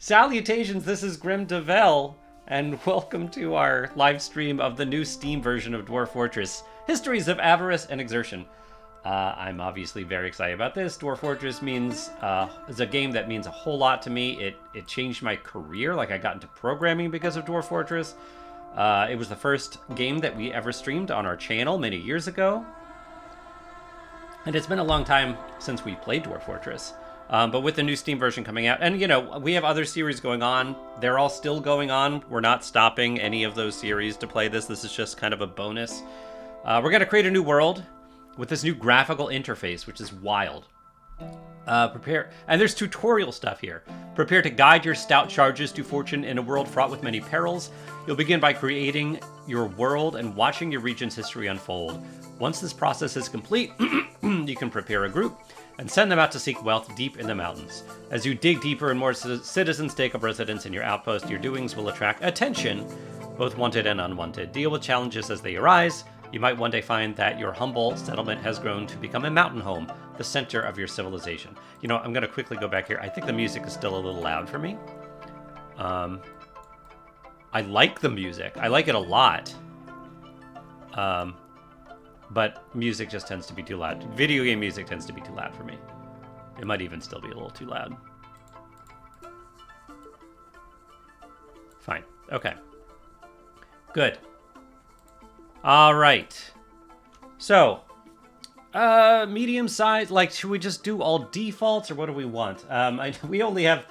Salutations, this is Grim Devel, and welcome to our live stream of the new Steam version of Dwarf Fortress, Histories of Avarice and Exertion. I'm obviously very excited about this. Dwarf Fortress is a game that means a whole lot to me. It changed my career, like I got into programming because of Dwarf Fortress. It was the first game that we ever streamed on our channel many years ago. And it's been a long time since we played Dwarf Fortress. But with the new Steam version coming out, and we have other series going on. They're all still going on. We're not stopping any of those series to play this. This is just kind of a bonus. We're going to create a new world with this new graphical interface, which is wild. Prepare, and there's tutorial stuff here. Prepare to guide your stout charges to fortune in a world fraught with many perils. You'll begin by creating your world and watching your region's history unfold. Once this process is complete, you can prepare a group and send them out to seek wealth deep in the mountains. As you dig deeper and more citizens take up residence in your outpost, your doings will attract attention, both wanted and unwanted. Deal with challenges as they arise. You might one day find that your humble settlement has grown to become a mountain home, the center of your civilization. I'm going to quickly go back here. I think the music is still a little loud for me. I like the music. I like it a lot. But music just tends to be too loud. Video game music tends to be too loud for me. It might even still be a little too loud. Fine. Okay. Good. All right. So, medium size. Like, should we just do all defaults, or what do we want? We only have.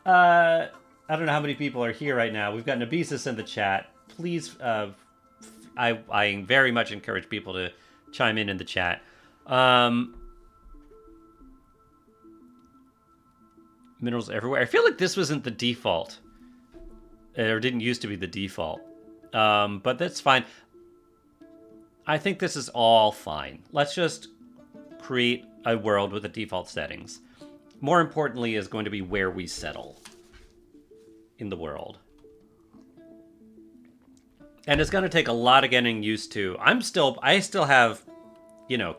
I don't know how many people are here right now. We've got Nabisis in the chat. Please. I very much encourage people to chime in the chat. Minerals everywhere. I feel like this wasn't the default. Or didn't used to be the default. But that's fine. I think this is all fine. Let's just create a world with the default settings. More importantly is going to be where we settle in the world. And it's going to take a lot of getting used to. I still have,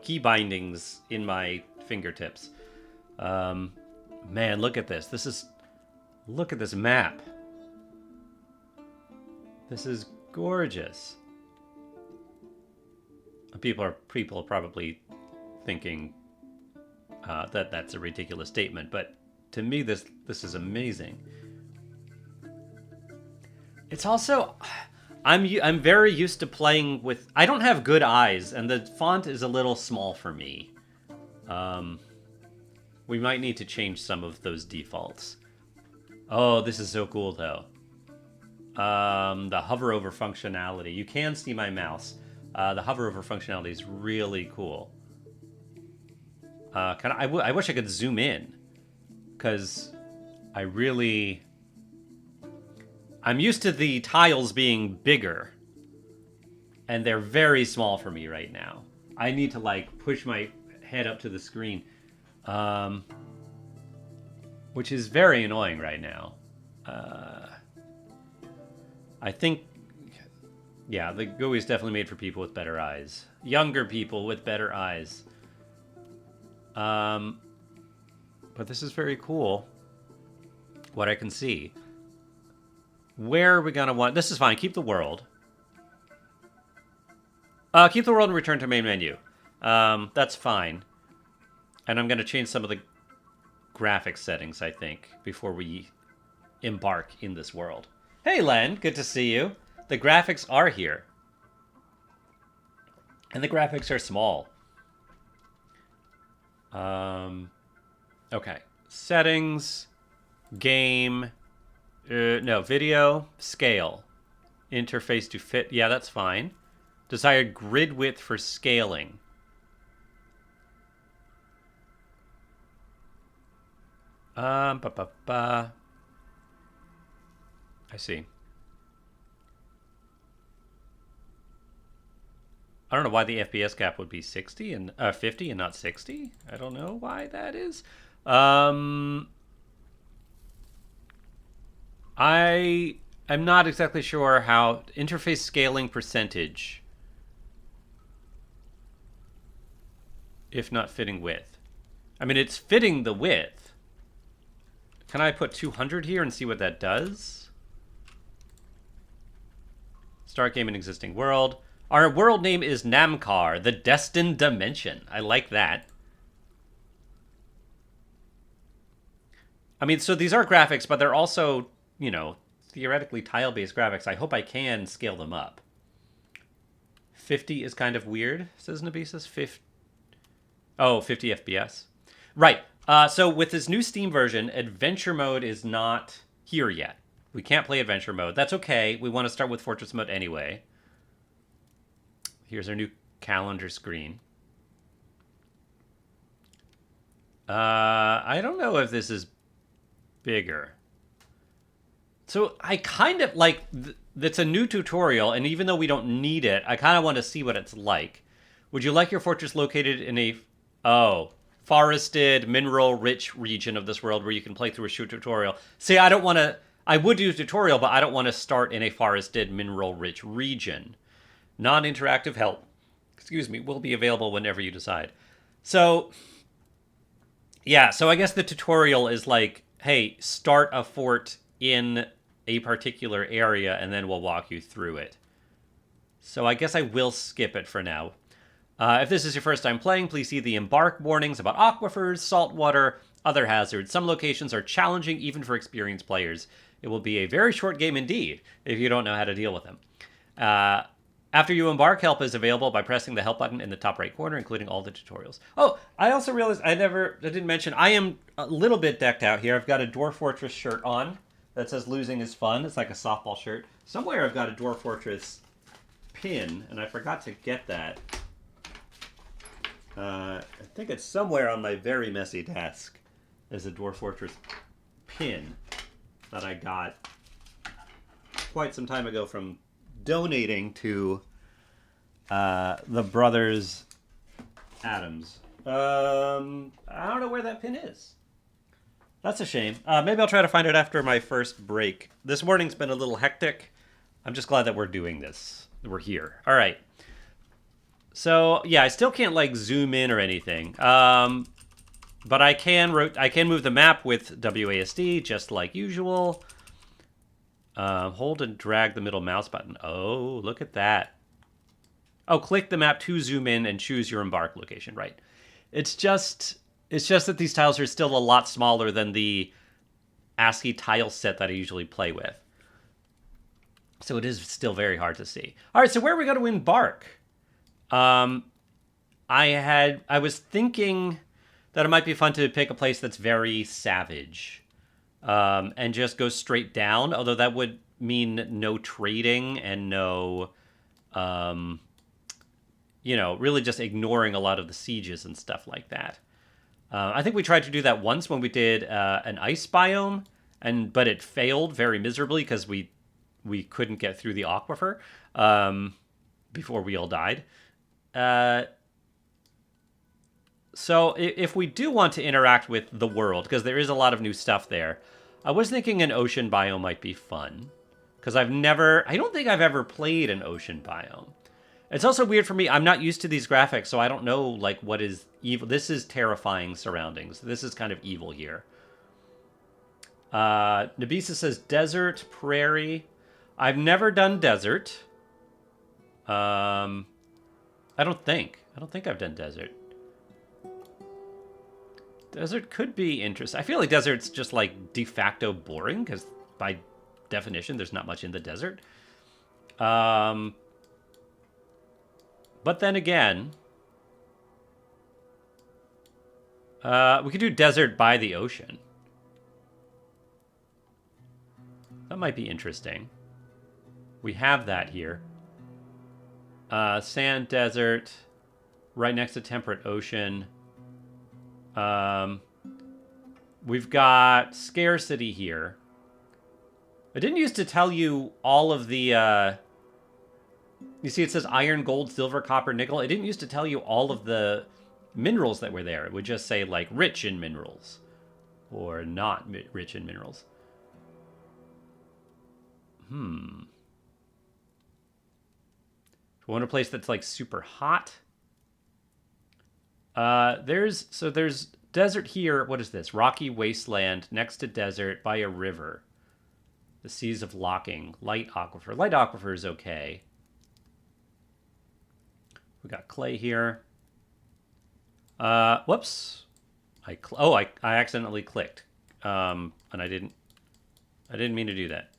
key bindings in my fingertips. Man, look at this. Look at this map. This is gorgeous. People are probably thinking that that's a ridiculous statement, but to me, this is amazing. It's also. I'm very used to playing with... I don't have good eyes, and the font is a little small for me. We might need to change some of those defaults. Oh, this is so cool, though. The hover over functionality. You can see my mouse. The hover over functionality is really cool. I wish I could zoom in, because I'm used to the tiles being bigger, and they're very small for me right now. I need to, push my head up to the screen, which is very annoying right now. I think, yeah, the GUI is definitely made for people with better eyes. Younger people with better eyes. But this is very cool, what I can see. Where are we going to want... This is fine. Keep the world. Keep the world and return to main menu. That's fine. And I'm going to change some of the graphics settings, I think, before we embark in this world. Hey, Len. Good to see you. The graphics are here. And the graphics are small. Okay. Settings. Game... no, video, scale. Interface to fit. Yeah, that's fine. Desired grid width for scaling. I see. I don't know why the FPS cap would be 60 and 50 and not 60. I don't know why that is. I'm not exactly sure how interface scaling percentage, if not fitting width. I mean, it's fitting the width. Can I put 200 here and see what that does? Start game in existing world. Our world name is Namkar, the Destined Dimension. I like that. I mean, so these are graphics, but they're also, you know, theoretically tile-based graphics. I hope I can scale them up. 50 is kind of weird, says Nabisis. 50 FPS. Right. So with this new Steam version, adventure mode is not here yet. We can't play adventure mode. That's okay. We want to start with fortress mode anyway. Here's our new calendar screen. I don't know if this is bigger. So I kind of like, it's a new tutorial, and even though we don't need it, I kind of want to see what it's like. Would you like your fortress located in a, forested, mineral-rich region of this world where you can play through a shoot tutorial? See, I don't want to, I would do a tutorial, but I don't want to start in a forested, mineral-rich region. Non-interactive help, will be available whenever you decide. So, yeah, so I guess the tutorial is like, hey, start a fort in a particular area, and then we'll walk you through it. So I guess I will skip it for now. If this is your first time playing, please see the embark warnings about aquifers, salt water, other hazards. Some locations are challenging even for experienced players. It will be a very short game indeed if you don't know how to deal with them. After you embark, help is available by pressing the help button in the top right corner, including all the tutorials. Oh, I also realized I didn't mention, I am a little bit decked out here. I've got a Dwarf Fortress shirt on that says losing is fun. It's like a softball shirt. Somewhere I've got a Dwarf Fortress pin, and I forgot to get that. I think it's somewhere on my very messy desk. There's a Dwarf Fortress pin that I got quite some time ago from donating to the brothers Adams. I don't know where that pin is. That's a shame. Maybe I'll try to find it after my first break. This morning's been a little hectic. I'm just glad that we're doing this. We're here. All right. So, yeah, I still can't, like, zoom in or anything. But I can move the map with WASD, just like usual. Hold and drag the middle mouse button. Oh, look at that. Oh, click the map to zoom in and choose your embark location, right. It's just that these tiles are still a lot smaller than the ASCII tile set that I usually play with. So it is still very hard to see. All right, so where are we going to embark? I was thinking that it might be fun to pick a place that's very savage, and just go straight down, although that would mean no trading and no, really just ignoring a lot of the sieges and stuff like that. I think we tried to do that once when we did an ice biome, but it failed very miserably because we couldn't get through the aquifer before we all died. So if we do want to interact with the world, because there is a lot of new stuff there, I was thinking an ocean biome might be fun. Because I don't think I've ever played an ocean biome. It's also weird for me. I'm not used to these graphics, so I don't know, like, what is evil. This is terrifying surroundings. This is kind of evil here. Nabisa says desert, prairie. I've never done desert. I don't think I've done desert. Desert could be interesting. I feel like desert's just, like, de facto boring, because by definition, there's not much in the desert. But then again, we could do desert by the ocean. That might be interesting. We have that here. Sand desert, right next to temperate ocean. We've got scarcity here. I didn't used to tell you all of the, you see it says iron, gold, silver, copper, nickel. It didn't used to tell you all of the minerals that were there. It would just say, like, rich in minerals. Or not rich in minerals. We want a place that's, like, super hot. There's desert here. What is this? Rocky wasteland next to desert by a river. The seas of locking. Light aquifer. Light aquifer is okay. We got clay here. Whoops. I accidentally clicked. And I didn't mean to do that.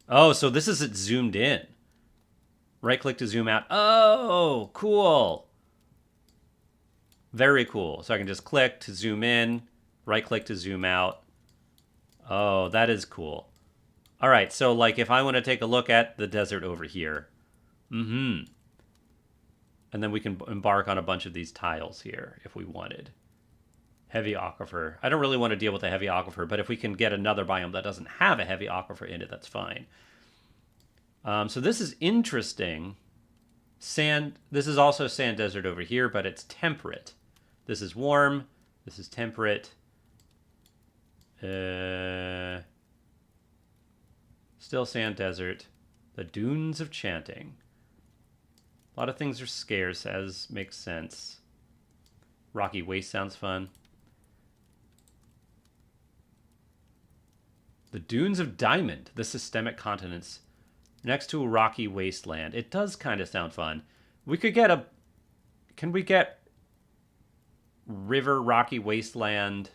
Oh, so this is it zoomed in. Right click to zoom out. Oh, cool. Very cool. So I can just click to zoom in, right click to zoom out. Oh, that is cool. All right, so like if I want to take a look at the desert over here. And then we can embark on a bunch of these tiles here if we wanted. Heavy aquifer. I don't really want to deal with a heavy aquifer, but if we can get another biome that doesn't have a heavy aquifer in it, that's fine. So this is interesting. Sand. This is also sand desert over here, but it's temperate. This is warm. This is temperate. Still sand desert. The dunes of chanting. A lot of things are scarce, as makes sense. Rocky waste sounds fun. The dunes of diamond. The systemic continents. Next to a rocky wasteland. It does kind of sound fun. We could get a... Can we get river, rocky wasteland,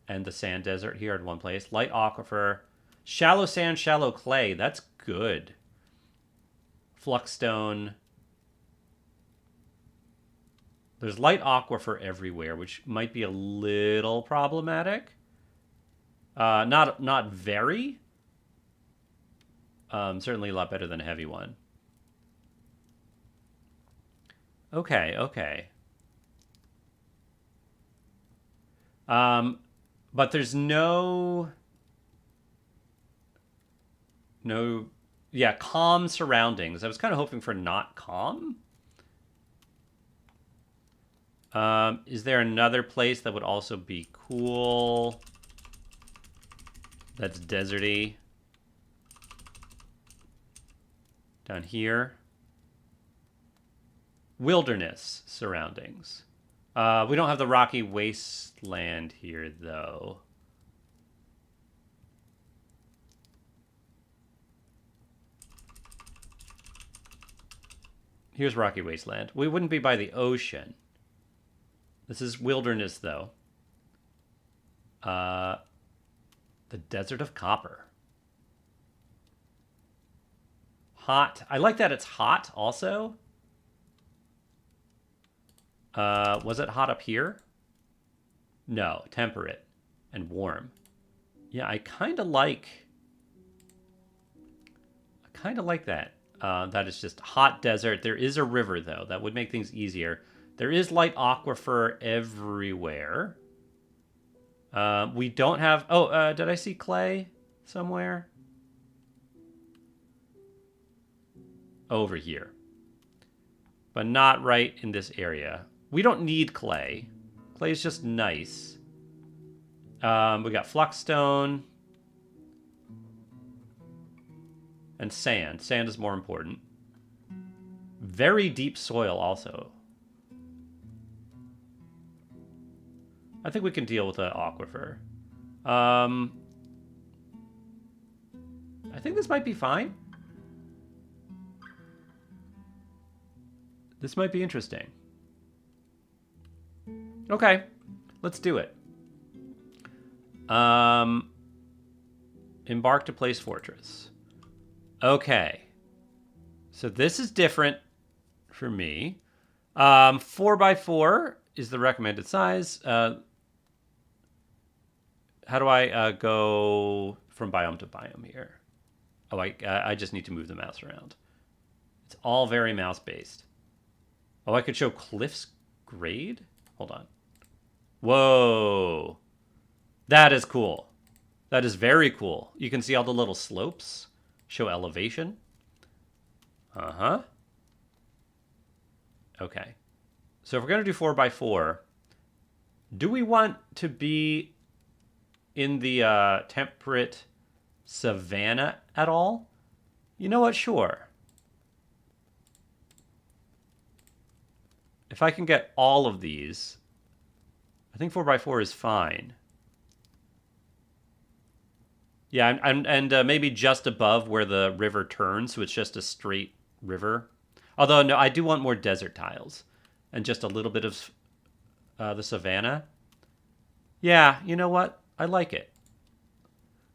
and the sand desert here in one place? Light aquifer. Shallow sand, shallow clay. That's good. Fluxstone. There's light aquifer everywhere, which might be a little problematic. Not very. Certainly a lot better than a heavy one. Okay. But there's no, calm surroundings. I was kind of hoping for not calm. Is there another place that would also be cool? That's deserty. Down here. Wilderness surroundings. We don't have the rocky wasteland here, though. Here's rocky wasteland. We wouldn't be by the ocean. This is wilderness, though. The desert of copper. Hot. I like that it's hot, also. Was it hot up here? No, temperate and warm. Yeah, I kind of like that. That is just hot desert. There is a river, though. That would make things easier. There is light aquifer everywhere. We don't have... Oh, did I see clay somewhere? Over here. But not right in this area. We don't need clay. Clay is just nice. We got fluxstone. And sand. Sand is more important. Very deep soil also. I think we can deal with the aquifer. I think this might be fine. This might be interesting. Okay, let's do it. Embark to place fortress. Okay. So this is different for me. 4x4 is the recommended size. How do I go from biome to biome here? Oh, I just need to move the mouse around. It's all very mouse-based. Oh, I could show Cliff's grade? Hold on. Whoa. That is cool. That is very cool. You can see all the little slopes. Show elevation. Uh-huh. Okay. So if we're going to do 4x4, do we want to be in the temperate savanna at all? You know what? Sure. If I can get all of these, I think 4x4 is fine. Yeah, and maybe just above where the river turns, so it's just a straight river. Although, no, I do want more desert tiles. And just a little bit of the savanna. Yeah, you know what? I like it.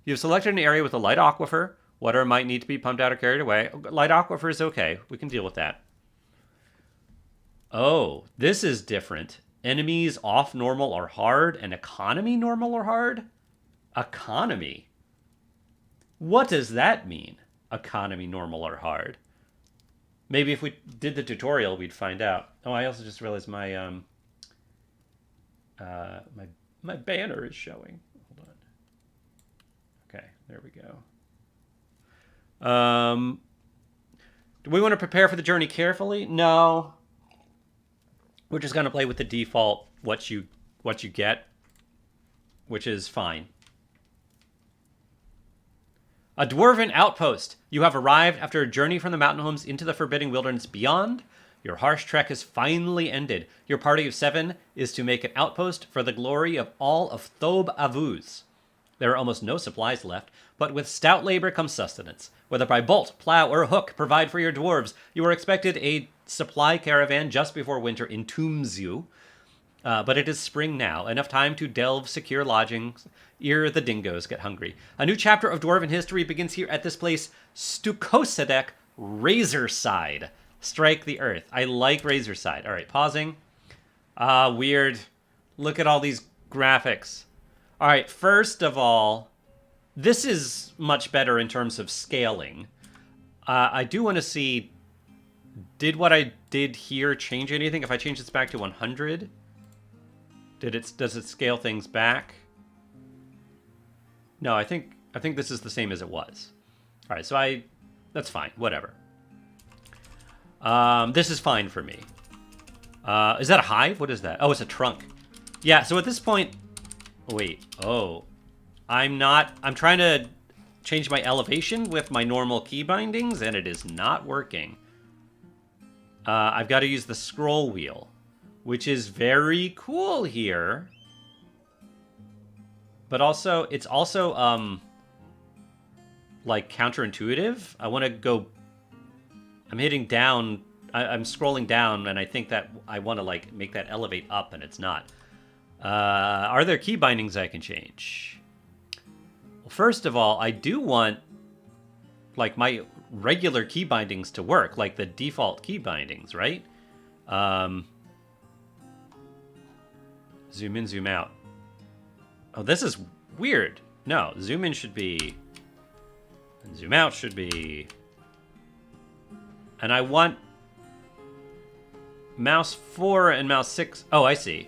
You've selected an area with a light aquifer. Water might need to be pumped out or carried away. Light aquifer is okay. We can deal with that. Oh, this is different. Enemies off normal or hard, and economy normal or hard? Economy? What does that mean? Economy normal or hard? Maybe if we did the tutorial, we'd find out. Oh, I also just realized my my banner is showing. Hold on. Okay, there we go. Do we want to prepare for the journey carefully? No. We're just gonna play with the default what you get, which is fine. A dwarven outpost. You have arrived after a journey from the mountain homes into the forbidding wilderness beyond. Your harsh trek is finally ended. Your party of 7 is to make an outpost for the glory of all of Thob Avuz. There are almost no supplies left, but with stout labor comes sustenance. Whether by bolt, plow, or hook provide for your dwarves, you are expected a supply caravan just before winter entombs you. But it is spring now, enough time to delve secure lodgings ere the dingoes get hungry. A new chapter of dwarven history begins here at this place, Stukosedek Razorside. Strike the earth. I like Razorside. All right, pausing. Weird. Look at all these graphics. All right, first of all, this is much better in terms of scaling. I do want to see, did what I did here change anything? If I change this back to 100, does it scale things back? No, I think this is the same as it was. All right, so that's fine. Whatever. This is fine for me. Is that a hive? What is that? Oh, it's a trunk. Yeah, so at this point... Wait. Oh. I'm trying to change my elevation with my normal key bindings, and it is not working. I've got to use the scroll wheel, which is very cool here. But also, it's also, like, counterintuitive. I want to go... I'm hitting down... I'm scrolling down, and I think that I want to, like, make that elevate up, and it's not. Are there key bindings I can change? Well, first of all, I do want, like, my regular key bindings to work, like the default key bindings, right? Zoom in, zoom out. Oh, this is weird. No, zoom in should be... And zoom out should be... And I want... Mouse 4 and mouse 6... Oh, I see.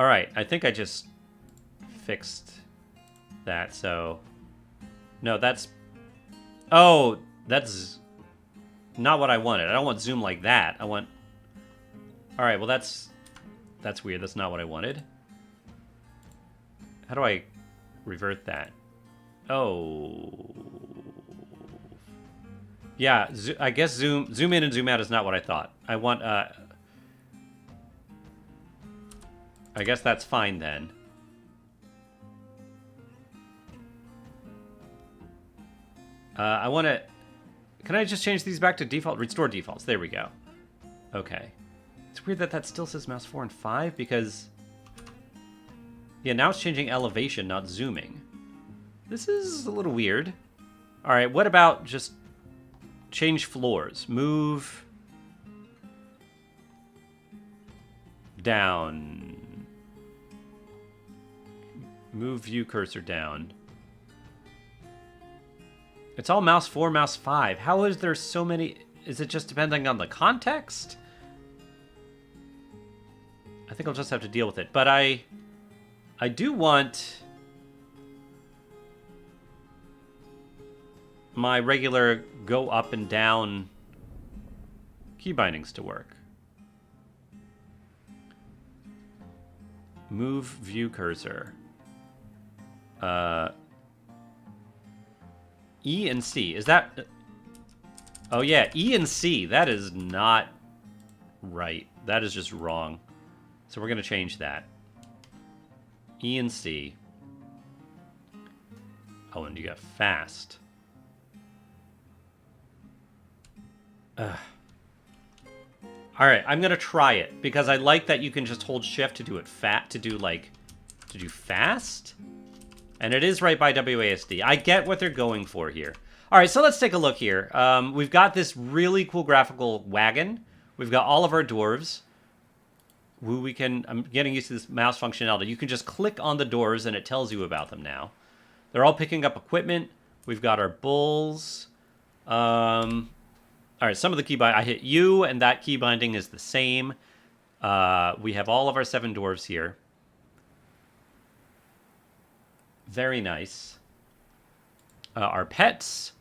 Alright, I think I just fixed that, so... No, that's... Oh, that's not what I wanted. I don't want zoom like that. I want... Alright, well that's weird. That's not what I wanted. How do I revert that? Oh... Yeah, I guess zoom in and zoom out is not what I thought. I want, I guess that's fine then. I want to... Can I just change these back to default? Restore defaults. There we go. Okay. It's weird that that still says mouse 4 and 5 because... Yeah, now it's changing elevation, not zooming. This is a little weird. All right, what about just change floors? Move down. Move view cursor down. It's all mouse 4, mouse 5. How is there so many? Is it just depending on the context? I think I'll just have to deal with it. But I do want my regular go up and down key bindings to work. Move view cursor. E and C. Is that... Oh, yeah, E and C. That is not right. That is just wrong. So we're going to change that. E and C. Oh, and you got fast. Ugh. All right, I'm going to try it because I like that you can just hold shift to do it to do fast. And it is right by WASD. I get what they're going for here. All right, so let's take a look here. We've got this really cool graphical wagon. We've got all of our dwarves. I'm getting used to this mouse functionality. You can just click on the doors and it tells you about them now. They're all picking up equipment. We've got our bulls. All right, some of the key I hit U, and that key binding is the same. We have all of our 7 dwarves here. Very nice. Our pets.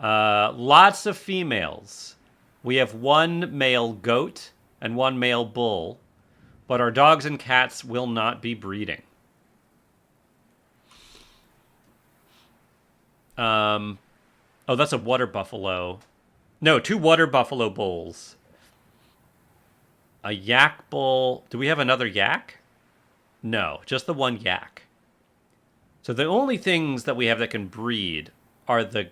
Lots of females. We have 1 male goat and 1 male bull. But our dogs and cats will not be breeding. Oh, that's a water buffalo. No, 2 water buffalo bulls. A yak bull. Do we have another yak? No, just the 1 yak. So the only things that we have that can breed are the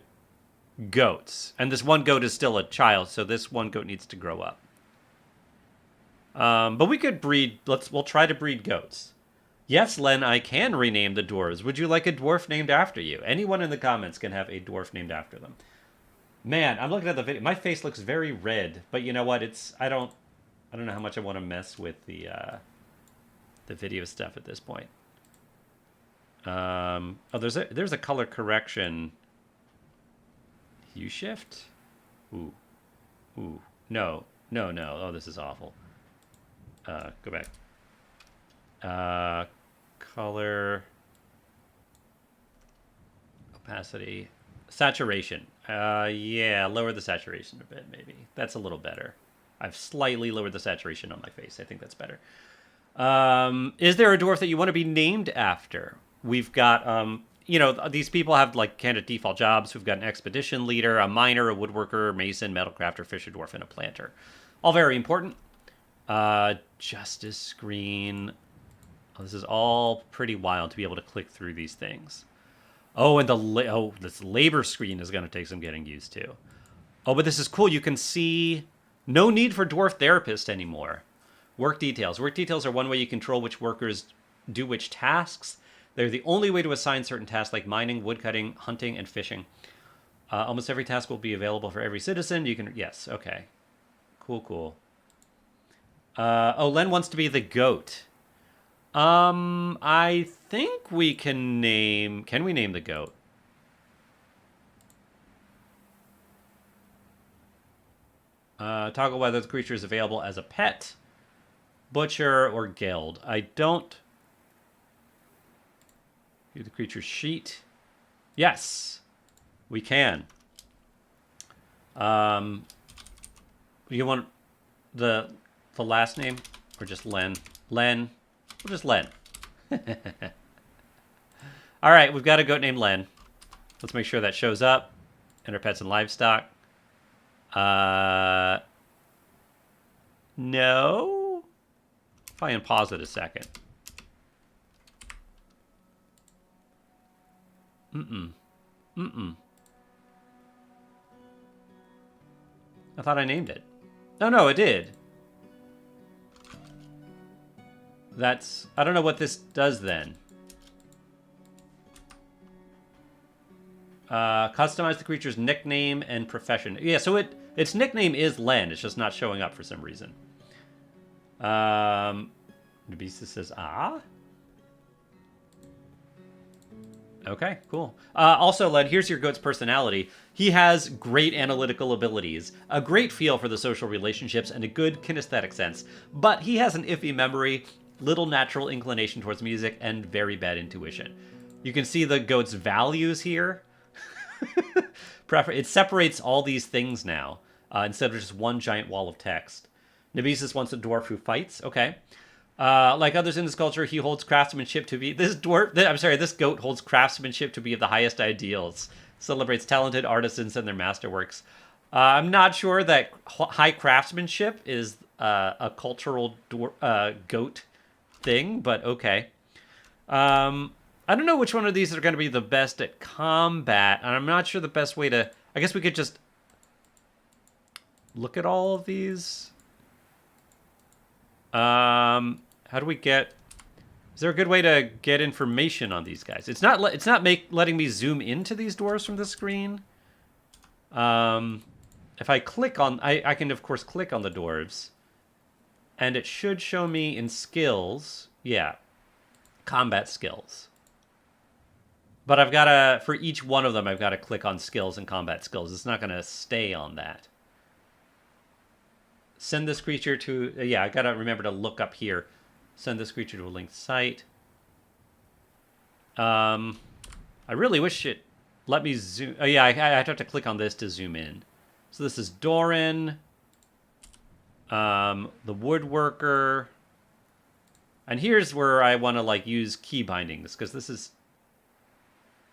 goats. And this 1 goat is still a child, so this 1 goat needs to grow up. But we could breed. We'll try to breed goats. Yes, Len, I can rename the dwarves. Would you like a dwarf named after you? Anyone in the comments can have a dwarf named after them. Man, I'm looking at the video. My face looks very red, but you know what? I don't know how much I want to mess with the video stuff at this point. Oh, there's a color correction. Hue shift? Ooh. No. Oh, this is awful. Go back. Color. Opacity. Saturation. Yeah, lower the saturation a bit, maybe. That's a little better. I've slightly lowered the saturation on my face. I think that's better. Is there a dwarf that you want to be named after? We've got, these people have, kind of default jobs. We've got an expedition leader, a miner, a woodworker, mason, metalcrafter, fisher dwarf, and a planter. All very important. Justice screen. Oh, this is all pretty wild to be able to click through these things. Oh, and this labor screen is going to take some getting used to. Oh, but this is cool. You can see no need for dwarf therapist anymore. Work details. Work details are one way you control which workers do which tasks. They're the only way to assign certain tasks like mining, woodcutting, hunting, and fishing. Almost every task will be available for every citizen. Yes, okay. Cool. Len wants to be the goat. I think we can name the goat? Toggle whether the creature is available as a pet, butcher, or guild. I don't. View the creature's sheet. Yes, we can. You want the last name or just Len? Len. We'll just Len. All right, we've got a goat named Len. Let's make sure that shows up. Enter pets and livestock. No. If I unpause it a second. I thought I named it. No, it did. I don't know what this does then. Customize the creature's nickname and profession. Yeah, so its nickname is Len. It's just not showing up for some reason. Nabisa says, ah? Okay, cool. Also, Len, here's your goat's personality. He has great analytical abilities, a great feel for the social relationships, and a good kinesthetic sense. But he has an iffy memory, little natural inclination towards music, and very bad intuition. You can see the goat's values here. It separates all these things now, instead of just one giant wall of text. Nebesis wants a dwarf who fights. Okay. Like others in this culture, he holds craftsmanship to be... This goat holds craftsmanship to be of the highest ideals. Celebrates talented artisans and their masterworks. I'm not sure that high craftsmanship is a cultural goat thing, but okay. I don't know which one of these are going to be the best at combat, and I'm not sure the best way to. I guess we could just look at all of these. How do we get? Is there a good way to get information on these guys? It's not. It's not letting me zoom into these dwarves from the screen. If I click on, I can of course click on the dwarves, and it should show me in skills. Yeah, combat skills. But I've got to, for each one of them, I've got to click on skills and combat skills. It's not going to stay on that. Send this creature to, yeah, I got to remember to look up here. Send this creature to a linked site. I really wish it let me zoom. Oh, yeah, I have to click on this to zoom in. So this is Doran, the woodworker. And here's where I want to like use key bindings, because this is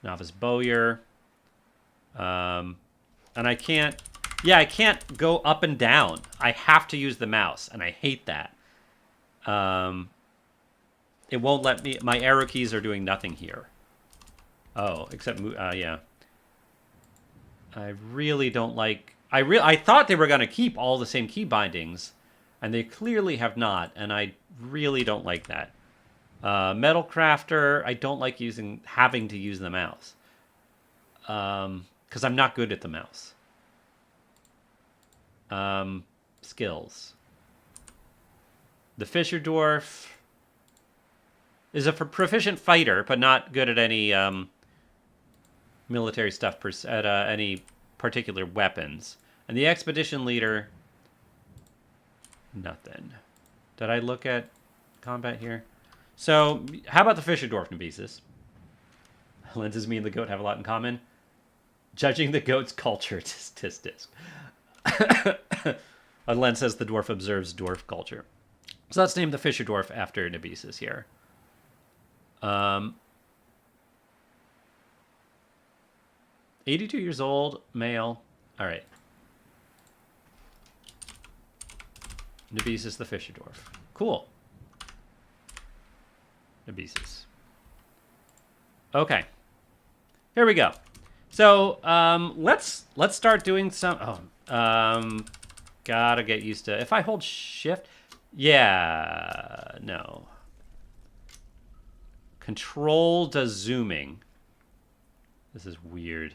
novice bowyer. And I can't, yeah, I can't go up and down. I have to use the mouse, and I hate that. It won't let me, my arrow keys are doing nothing here. Oh, except, yeah. I really don't like, I thought they were going to keep all the same key bindings, and they clearly have not, and I really don't like that. Metal crafter, I don't like having to use the mouse. Because I'm not good at the mouse. Skills. The fisher dwarf is a proficient fighter, but not good at any military stuff, at any particular weapons. And the expedition leader, nothing. Did I look at combat here? So, how about the fisher dwarf, Nebesis? Lenses me and the goat have a lot in common. Judging the goat's culture statistics. Len says the dwarf observes dwarf culture. So let's name the fisher dwarf after Nebesis here. 82 years old, male. All right. Nebesis the fisher dwarf. Cool. Nebesis. Okay. Here we go. So let's start doing some. Gotta get used to. If I hold shift, yeah, no. Control does zooming. This is weird.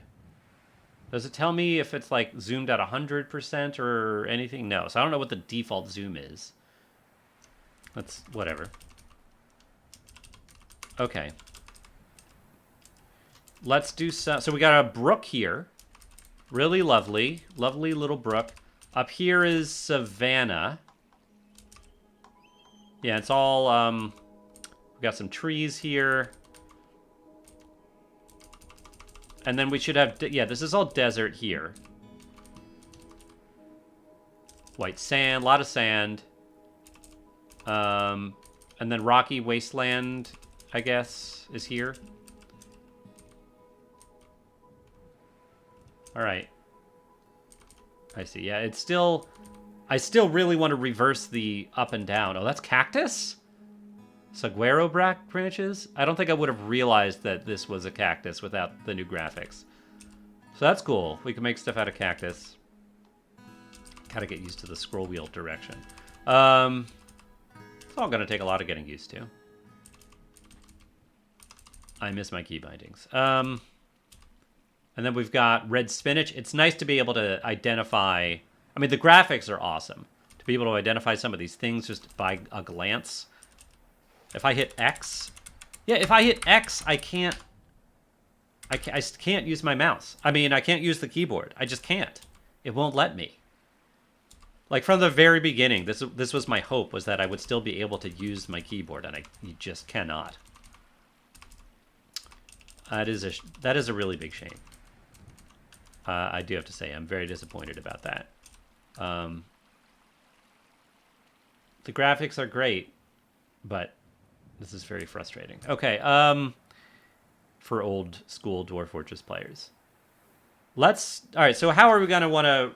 Does it tell me if it's like zoomed at 100% or anything? No. So I don't know what the default zoom is. That's whatever. Okay. Let's do some. So we got a brook here. Really lovely. Lovely little brook. Up here is Savannah. Yeah, it's all, we got some trees here. And then we should have, yeah, this is all desert here. White sand, a lot of sand. And then rocky wasteland, I guess, is here. All right. I see. Yeah, it's still... I still really want to reverse the up and down. Oh, that's cactus? Saguaro branches? I don't think I would have realized that this was a cactus without the new graphics. So that's cool. We can make stuff out of cactus. Gotta get used to the scroll wheel direction. It's all gonna take a lot of getting used to. I miss my key bindings. And then we've got red spinach. It's nice to be able to identify... I mean, the graphics are awesome. To be able to identify some of these things just by a glance. If I hit X... Yeah, if I hit X, I can't use my mouse. I mean, I can't use the keyboard. I just can't. It won't let me. Like, from the very beginning, this was my hope, was that I would still be able to use my keyboard, and you just cannot. That is a really big shame. I do have to say, I'm very disappointed about that. The graphics are great, but this is very frustrating. Okay, for old school Dwarf Fortress players. All right, so how are we going to want to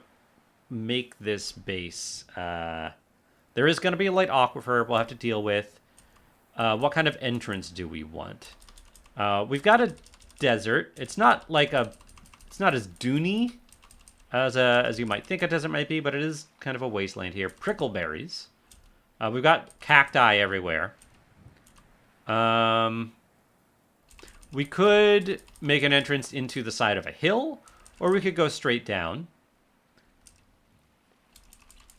make this base? There is going to be a light aquifer we'll have to deal with. What kind of entrance do we want? We've got a desert. It's not as duney as you might think a desert might be, but it is kind of a wasteland here. Prickleberries. We've got cacti everywhere. We could make an entrance into the side of a hill, or we could go straight down.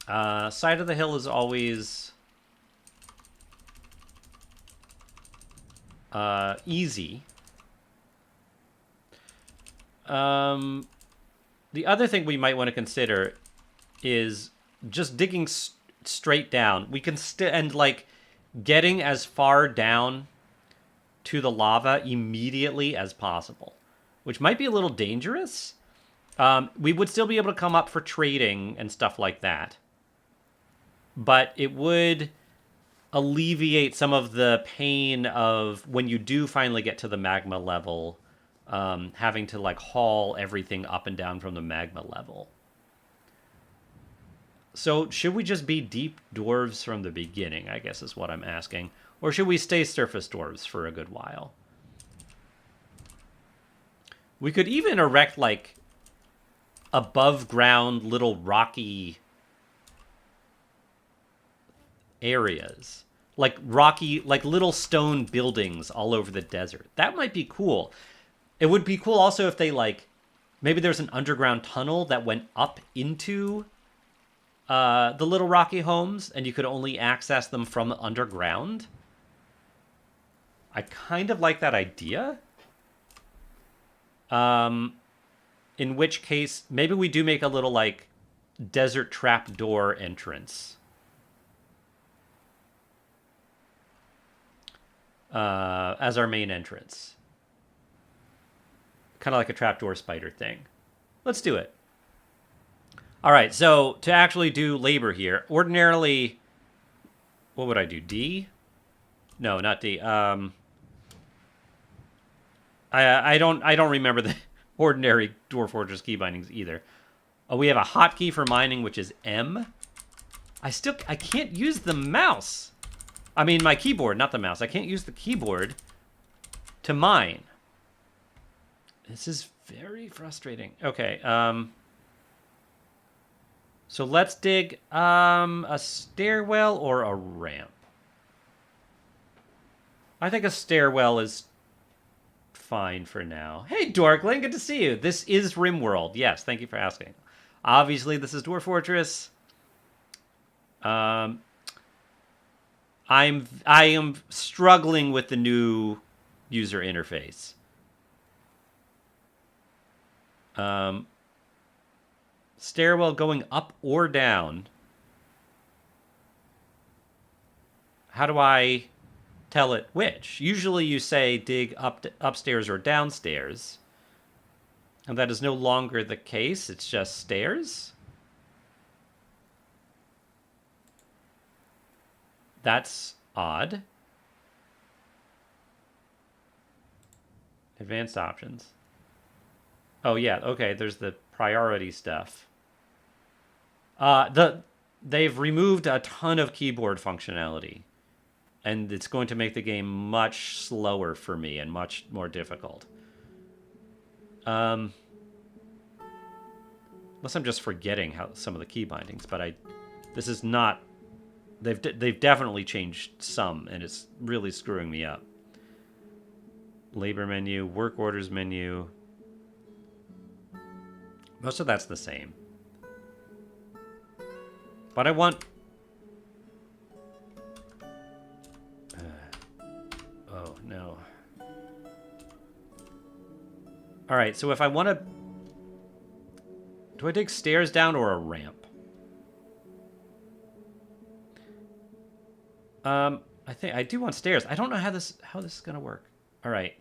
Side of the hill is always easy. The other thing we might want to consider is just digging straight down. We can and like getting as far down to the lava immediately as possible, which might be a little dangerous. We would still be able to come up for trading and stuff like that, but it would alleviate some of the pain of when you do finally get to the magma level, having to like haul everything up and down from the magma level. So should we just be deep dwarves from the beginning, I guess is what I'm asking. Or should we stay surface dwarves for a good while? We could even erect like above ground little rocky areas. Like little stone buildings all over the desert. That might be cool. It would be cool also if they maybe there's an underground tunnel that went up into the little rocky homes, and you could only access them from underground. I kind of like that idea. In which case, maybe we do make a little desert trapdoor entrance. As our main entrance. Kind of like a trapdoor spider thing. Let's do it. All right, so to actually do labor here, ordinarily, what would I do? D? No, not D. I don't remember the ordinary Dwarf Fortress key bindings either. Oh, we have a hotkey for mining, which is M. I can't use the mouse. I mean, my keyboard, not the mouse. I can't use the keyboard to mine. This is very frustrating. Okay, so let's dig a stairwell or a ramp. I think a stairwell is fine for now. Hey, Dorkling, good to see you. This is RimWorld. Yes, thank you for asking. Obviously, this is Dwarf Fortress. I am struggling with the new user interface. Stairwell going up or down. How do I tell it which? Usually you say dig upstairs or downstairs. And that is no longer the case. It's just stairs. That's odd. Advanced options. Oh, yeah. Okay, there's the priority stuff. They've removed a ton of keyboard functionality. And it's going to make the game much slower for me and much more difficult. Unless I'm just forgetting how some of the key bindings, but this is not. They've definitely changed some, and it's really screwing me up. Labor menu, work orders menu. Most of that's the same. But I want. Oh no. All right, so if I want to, do I dig stairs down or a ramp? I think I do want stairs. I don't know how this is gonna work. All right.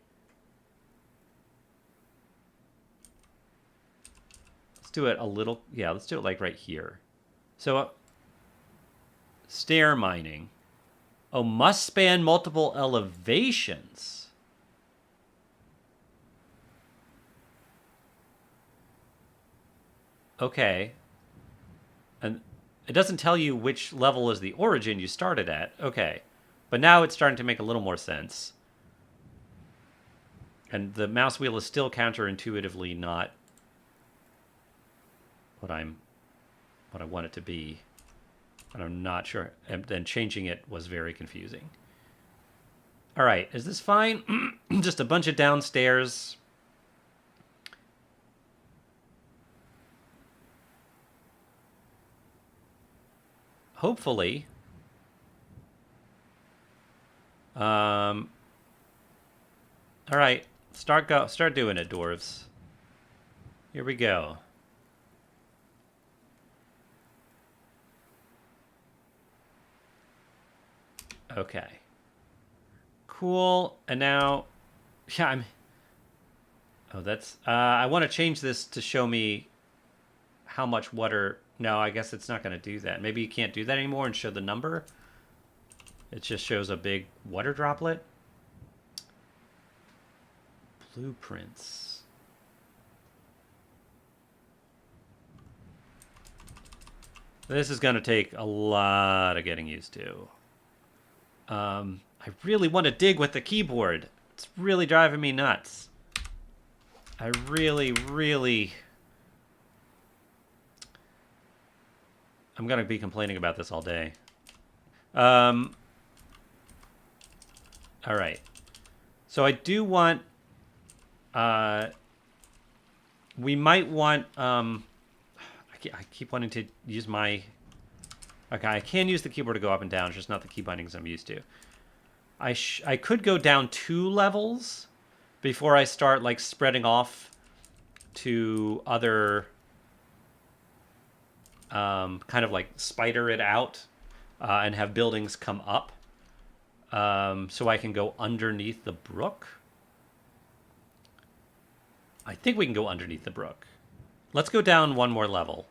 Let's do it a little. Yeah, let's do it like right here. So, stair mining. Oh, must span multiple elevations. Okay. It doesn't tell you which level is the origin you started at. Okay. But now it's starting to make a little more sense. And the mouse wheel is still counterintuitively not what I want it to be. And I'm not sure. And then changing it was very confusing. All right, is this fine? Just a bunch of downstairs. Hopefully. All right, start doing it, dwarves. Here we go. Okay. Cool. And now, yeah, oh, that's. I want to change this to show me how much water. No, I guess it's not going to do that. Maybe you can't do that anymore and show the number. It just shows a big water droplet. Blueprints. This is going to take a lot of getting used to. I really want to dig with the keyboard. It's really driving me nuts. I really... I'm going to be complaining about this all day. All right. So I do want... we might want... I keep wanting to use my... Okay, I can use the keyboard to go up and down. It's just not the key bindings I'm used to. I could go down 2 levels before I start, like, spreading off to other... kind of, like, spider it out and have buildings come up. So I can go underneath the brook. I think we can go underneath the brook. Let's go down 1 more level.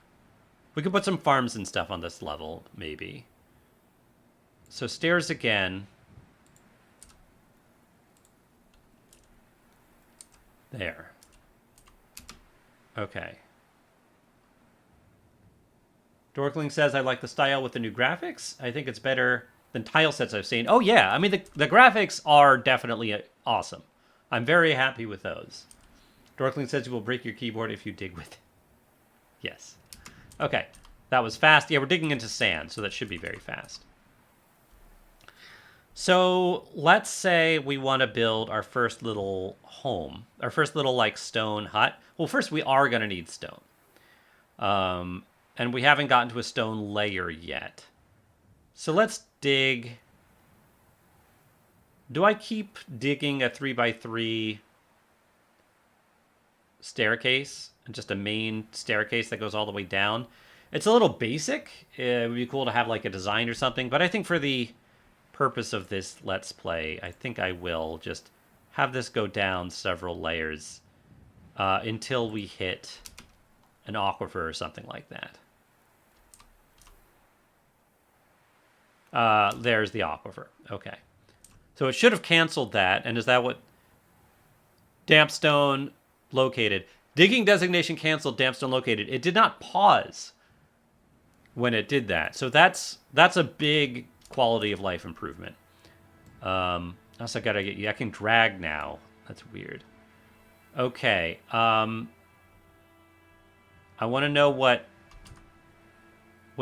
We can put some farms and stuff on this level, maybe. So stairs again. There. Okay. Dorkling says, I like the style with the new graphics. I think it's better than tile sets I've seen. Oh, yeah. I mean, the graphics are definitely awesome. I'm very happy with those. Dorkling says you will break your keyboard if you dig with it. Yes. Okay. That was fast. Yeah, we're digging into sand, so that should be very fast. So let's say we want to build our first little home. Our first little, like, stone hut. Well, first we are going to need stone. And we haven't gotten to a stone layer yet. So let's dig. Do I keep digging a 3x3 staircase? And just a main staircase that goes all the way down? It's a little basic. It would be cool to have, like, a design or something. But I think for the purpose of this Let's Play, I think I will just have this go down several layers until we hit an aquifer or something like that. There's the aquifer. Okay. So it should have canceled that. And is that what... Dampstone located. Digging designation canceled, dampstone located. It did not pause when it did that. So that's a big quality of life improvement. Also gotta get you. I can drag now. That's weird. Okay. I want to know what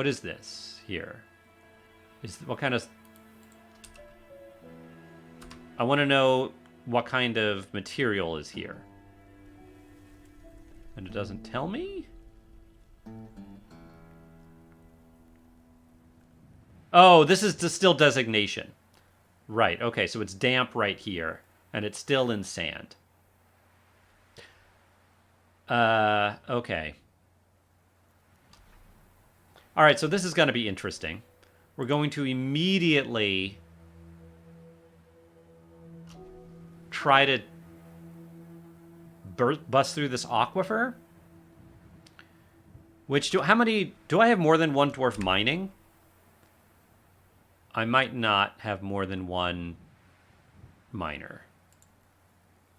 is this here? What kind of... I want to know what kind of material is here. And it doesn't tell me? Oh, this is the still designation. Right, okay, so it's damp right here. And it's still in sand. Okay. Alright, so this is going to be interesting. We're going to immediately try to bust through this aquifer. How many... Do I have more than 1 dwarf mining? I might not have more than 1 miner.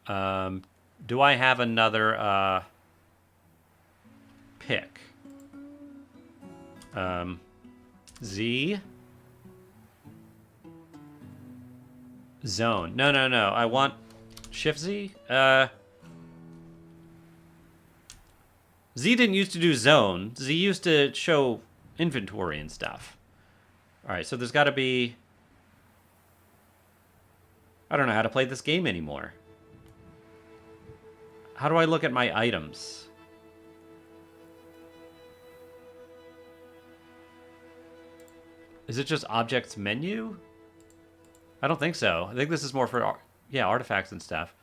Do I have another pick? Z. Zone. No, no, no. I want Shift Z. Z didn't used to do zone. Z used to show inventory and stuff. All right, so there's got to be... I don't know how to play this game anymore. How do I look at my items? Is it just objects menu? I don't think so. I think this is more for, yeah, artifacts and stuff.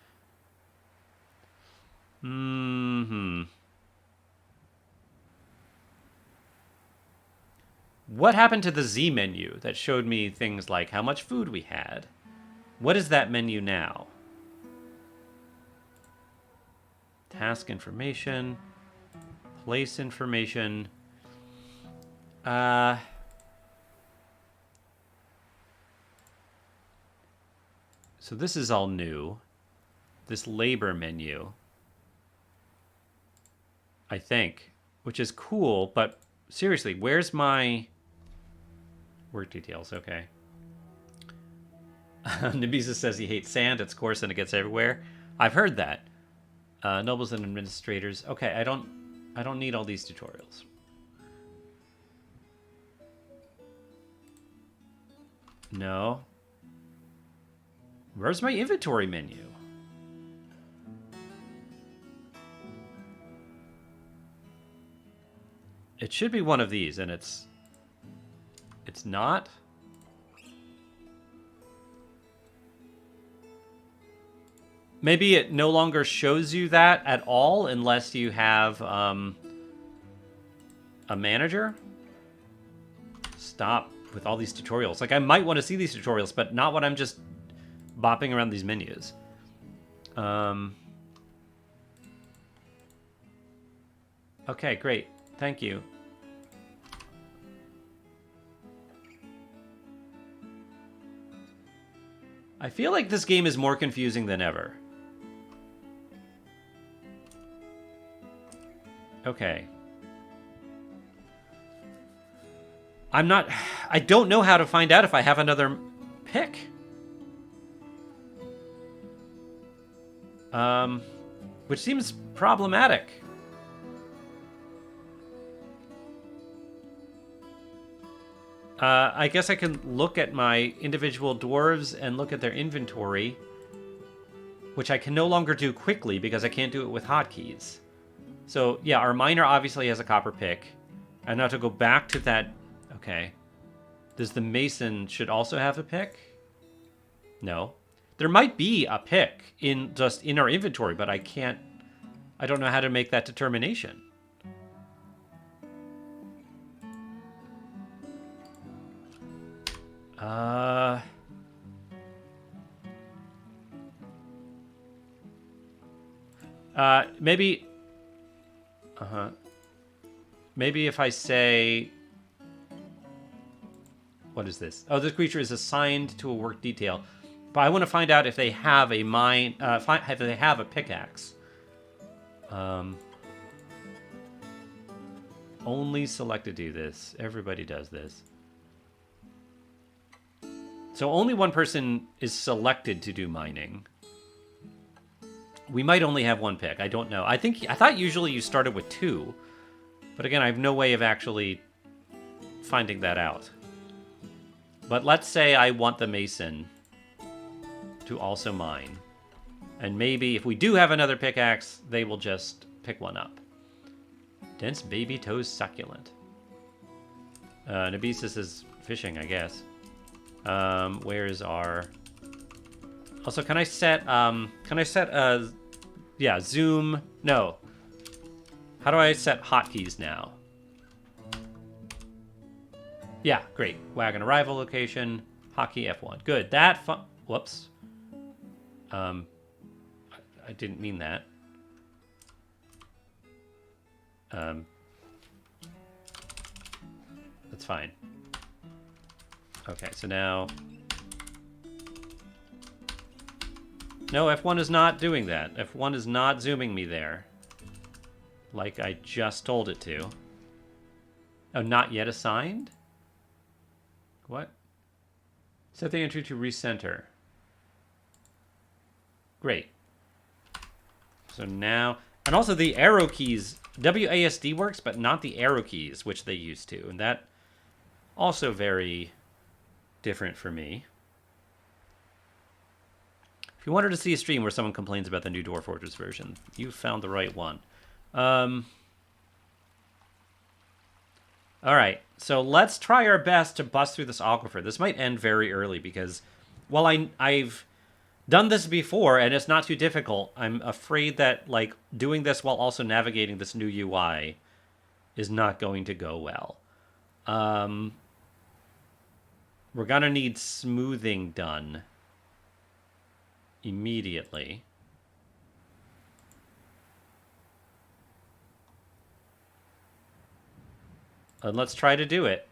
What happened to the Z menu that showed me things like how much food we had? What is that menu now? Task information, place information. So this is all new. This labor menu, I think, which is cool, but seriously, where's my work details? Okay. Nabisa says he hates sand. It's coarse and it gets everywhere. I've heard that. Nobles and administrators. Okay, I don't need all these tutorials. No. Where's my inventory menu? It should be one of these, and it's not. Maybe it no longer shows you that at all unless you have a manager. Stop with all these tutorials. Like, I might want to see these tutorials, but not when I'm just bopping around these menus. Okay, great. Thank you. I feel like this game is more confusing than ever. Okay. I don't know how to find out if I have another pick. Which seems problematic. I guess I can look at my individual dwarves and look at their inventory, which I can no longer do quickly because I can't do it with hotkeys. So, yeah, our miner obviously has a copper pick. And now to go back to that... Okay. Does the mason should also have a pick? No. There might be a pick in our inventory, but I don't know how to make that determination. Maybe... Maybe if I say... What is this? Oh, this creature is assigned to a work detail. But I want to find out if they have a mine... if they have a pickaxe. Only select to do this. Everybody does this. So only one person is selected to do mining. We might only have one pick. I don't know. I thought usually you started with two. But again, I have no way of actually finding that out. But let's say I want the mason to also mine. And maybe if we do have another pickaxe, they will just pick one up. Dense baby toes succulent. Nabisis is fishing, I guess. Where's our... Also, can I set yeah, zoom... No. How do I set hotkeys now? Yeah, great. Wagon arrival location, hotkey F1. Good. That whoops. I didn't mean that. That's fine. Okay, so now... No, F1 is not doing that. F1 is not zooming me there. Like I just told it to. Oh, not yet assigned? What? Set the entry to recenter. Great. So now, and also the arrow keys, WASD works, but not the arrow keys, which they used to. And that also very different for me. If you wanted to see a stream where someone complains about the new Dwarf Fortress version, you found the right one. All right, so let's try our best to bust through this aquifer. This might end very early because, while I've done this before and it's not too difficult, I'm afraid that like doing this while also navigating this new UI is not going to go well. We're gonna need smoothing done immediately. And let's try to do it.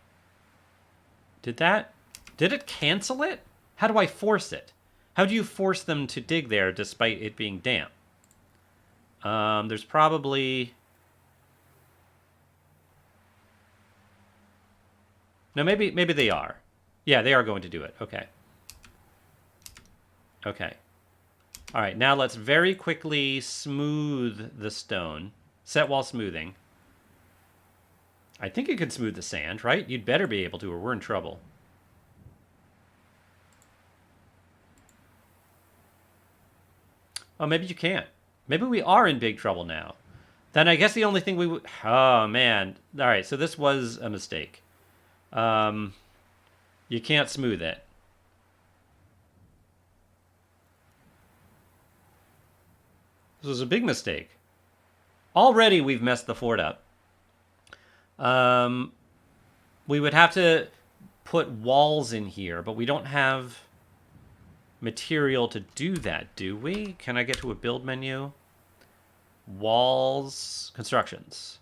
Did it cancel it? How do I force it? How do you force them to dig there despite it being damp? There's probably... No, maybe they are. Yeah, they are going to do it. Okay. Okay. All right, now let's very quickly smooth the stone. Set while smoothing. I think it can smooth the sand, right? You'd better be able to, or we're in trouble. Oh, maybe you can't. Maybe we are in big trouble now. Then I guess the only thing we would... Oh, man. All right, so this was a mistake. You can't smooth it. This was a big mistake. Already we've messed the fort up. We would have to put walls in here, but we don't have material to do that, do we? Can I get to a build menu? Walls, constructions.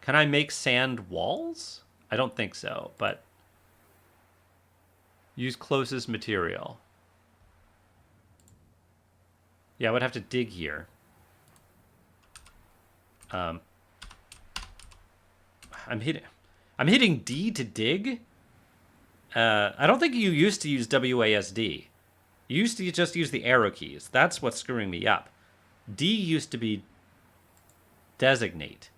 Can I make sand walls? I don't think so, but use closest material. Yeah, I would have to dig here. I'm hitting D to dig. I don't think you used to use WASD. You used to just use the arrow keys. That's what's screwing me up. D used to be designate,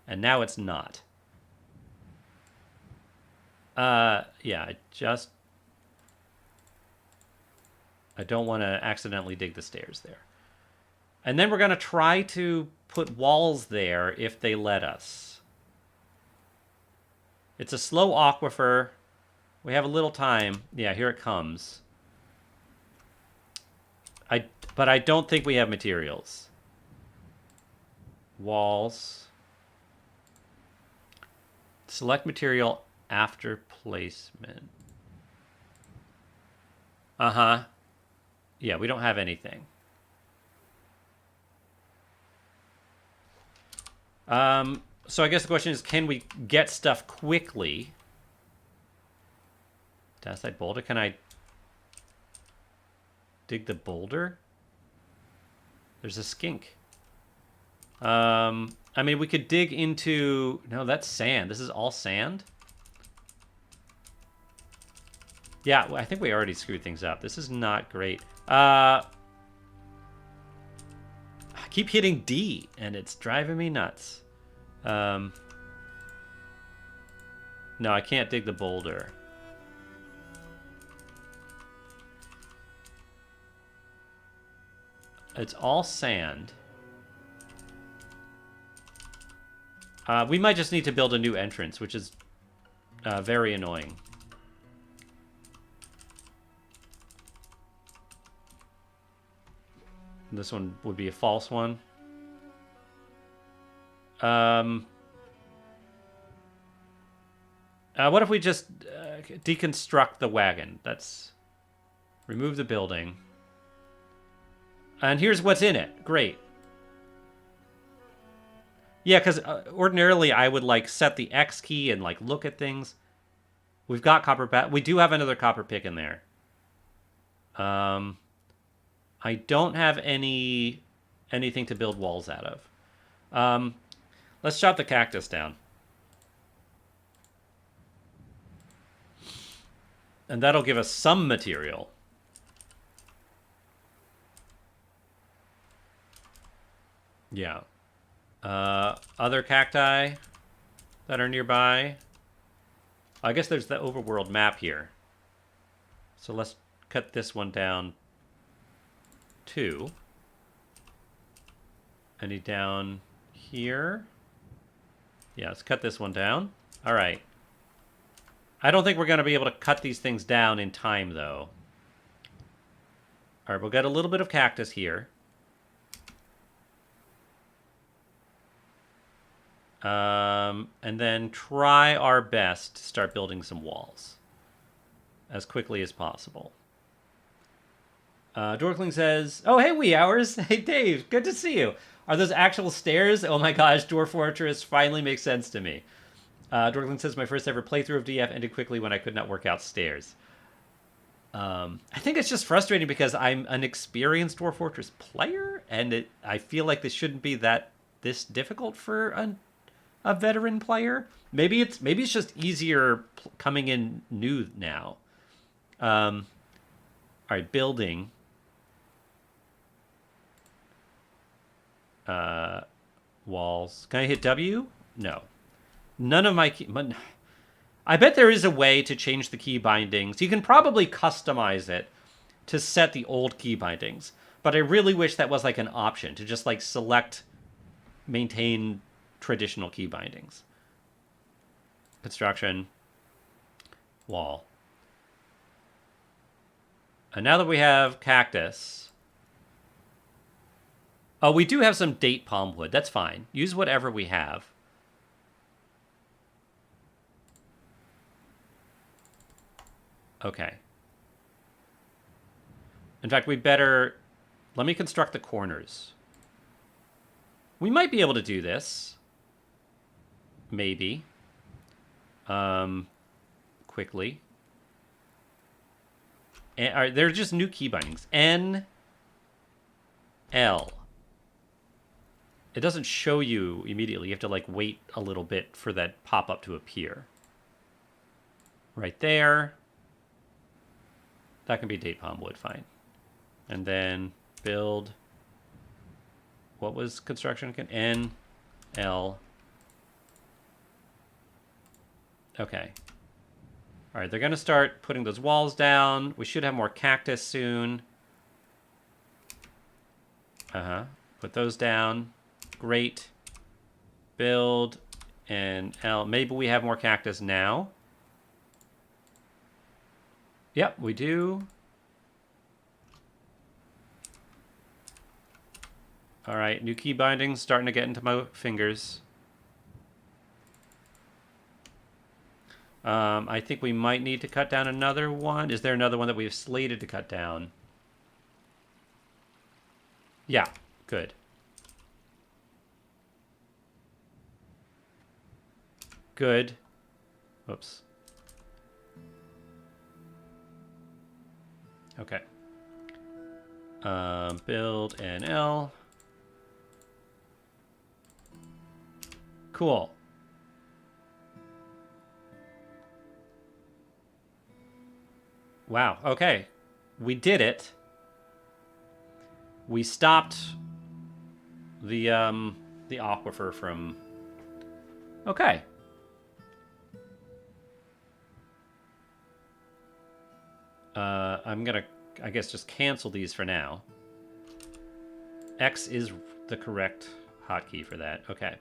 and now it's not. Yeah, I don't want to accidentally dig the stairs there. And then we're going to try to put walls there if they let us. It's a slow aquifer. We have a little time. Yeah, here it comes. But I don't think we have materials. Walls. Select material after placement. Uh-huh. Yeah, we don't have anything. So I guess the question is, can we get stuff quickly? Downside boulder? Can I dig the boulder? There's a skink. I mean, we could dig into... No, that's sand. This is all sand? Yeah, I think we already screwed things up. This is not great. I keep hitting D, and it's driving me nuts. No, I can't dig the boulder. It's all sand. We might just need to build a new entrance, which is very annoying. This one would be a false one. What if we just deconstruct the wagon? That's... Remove the building. And here's what's in it. Great. Yeah, because ordinarily I would like set the X key and like look at things. We've got copper bat. We do have another copper pick in there. I don't have anything to build walls out of. Let's chop the cactus down. And that'll give us some material. Yeah. Other cacti that are nearby. I guess there's the overworld map here. So let's cut this one down 2. Any down here? Yeah, let's cut this one down. All right. I don't think we're going to be able to cut these things down in time, though. All right, we'll get a little bit of cactus here. And then try our best to start building some walls as quickly as possible. Dorkling says, "Oh, hey, wee hours. Hey, Dave, good to see you. Are those actual stairs? Oh my gosh, Dwarf Fortress finally makes sense to me." Dorkling says, "My first ever playthrough of DF ended quickly when I could not work out stairs." I think it's just frustrating because I'm an experienced Dwarf Fortress player, and I feel like this shouldn't be this difficult for a veteran player. Maybe it's just easier coming in new now. All right, building. Walls. Can I hit W? No. None of my key. I bet there is a way to change the key bindings. You can probably customize it to set the old key bindings, but I really wish that was like an option to just like select, maintain traditional key bindings. Construction. Wall. And now that we have cactus. Oh, we do have some date palm wood. That's fine. Use whatever we have. Okay. In fact, we better... Let me construct the corners. We might be able to do this. Maybe. Quickly. And, all right, they're just new key bindings. N, L. It doesn't show you immediately. You have to like wait a little bit for that pop-up to appear. Right there. That can be date palm wood, fine. And then build. What was construction again? N, L. Okay. All right, they're going to start putting those walls down. We should have more cactus soon. Put those down. Great. Build and L. Maybe we have more cactus now. Yep, we do. All right, new key bindings starting to get into my fingers. I think we might need to cut down another one. Is there another one that we've slated to cut down? Yeah, good. Good. Whoops. Okay. Build an L. Cool. Wow. Okay. We did it. We stopped the aquifer from... Okay. I'm gonna, I guess, just cancel these for now. X is the correct hotkey for that. Okay.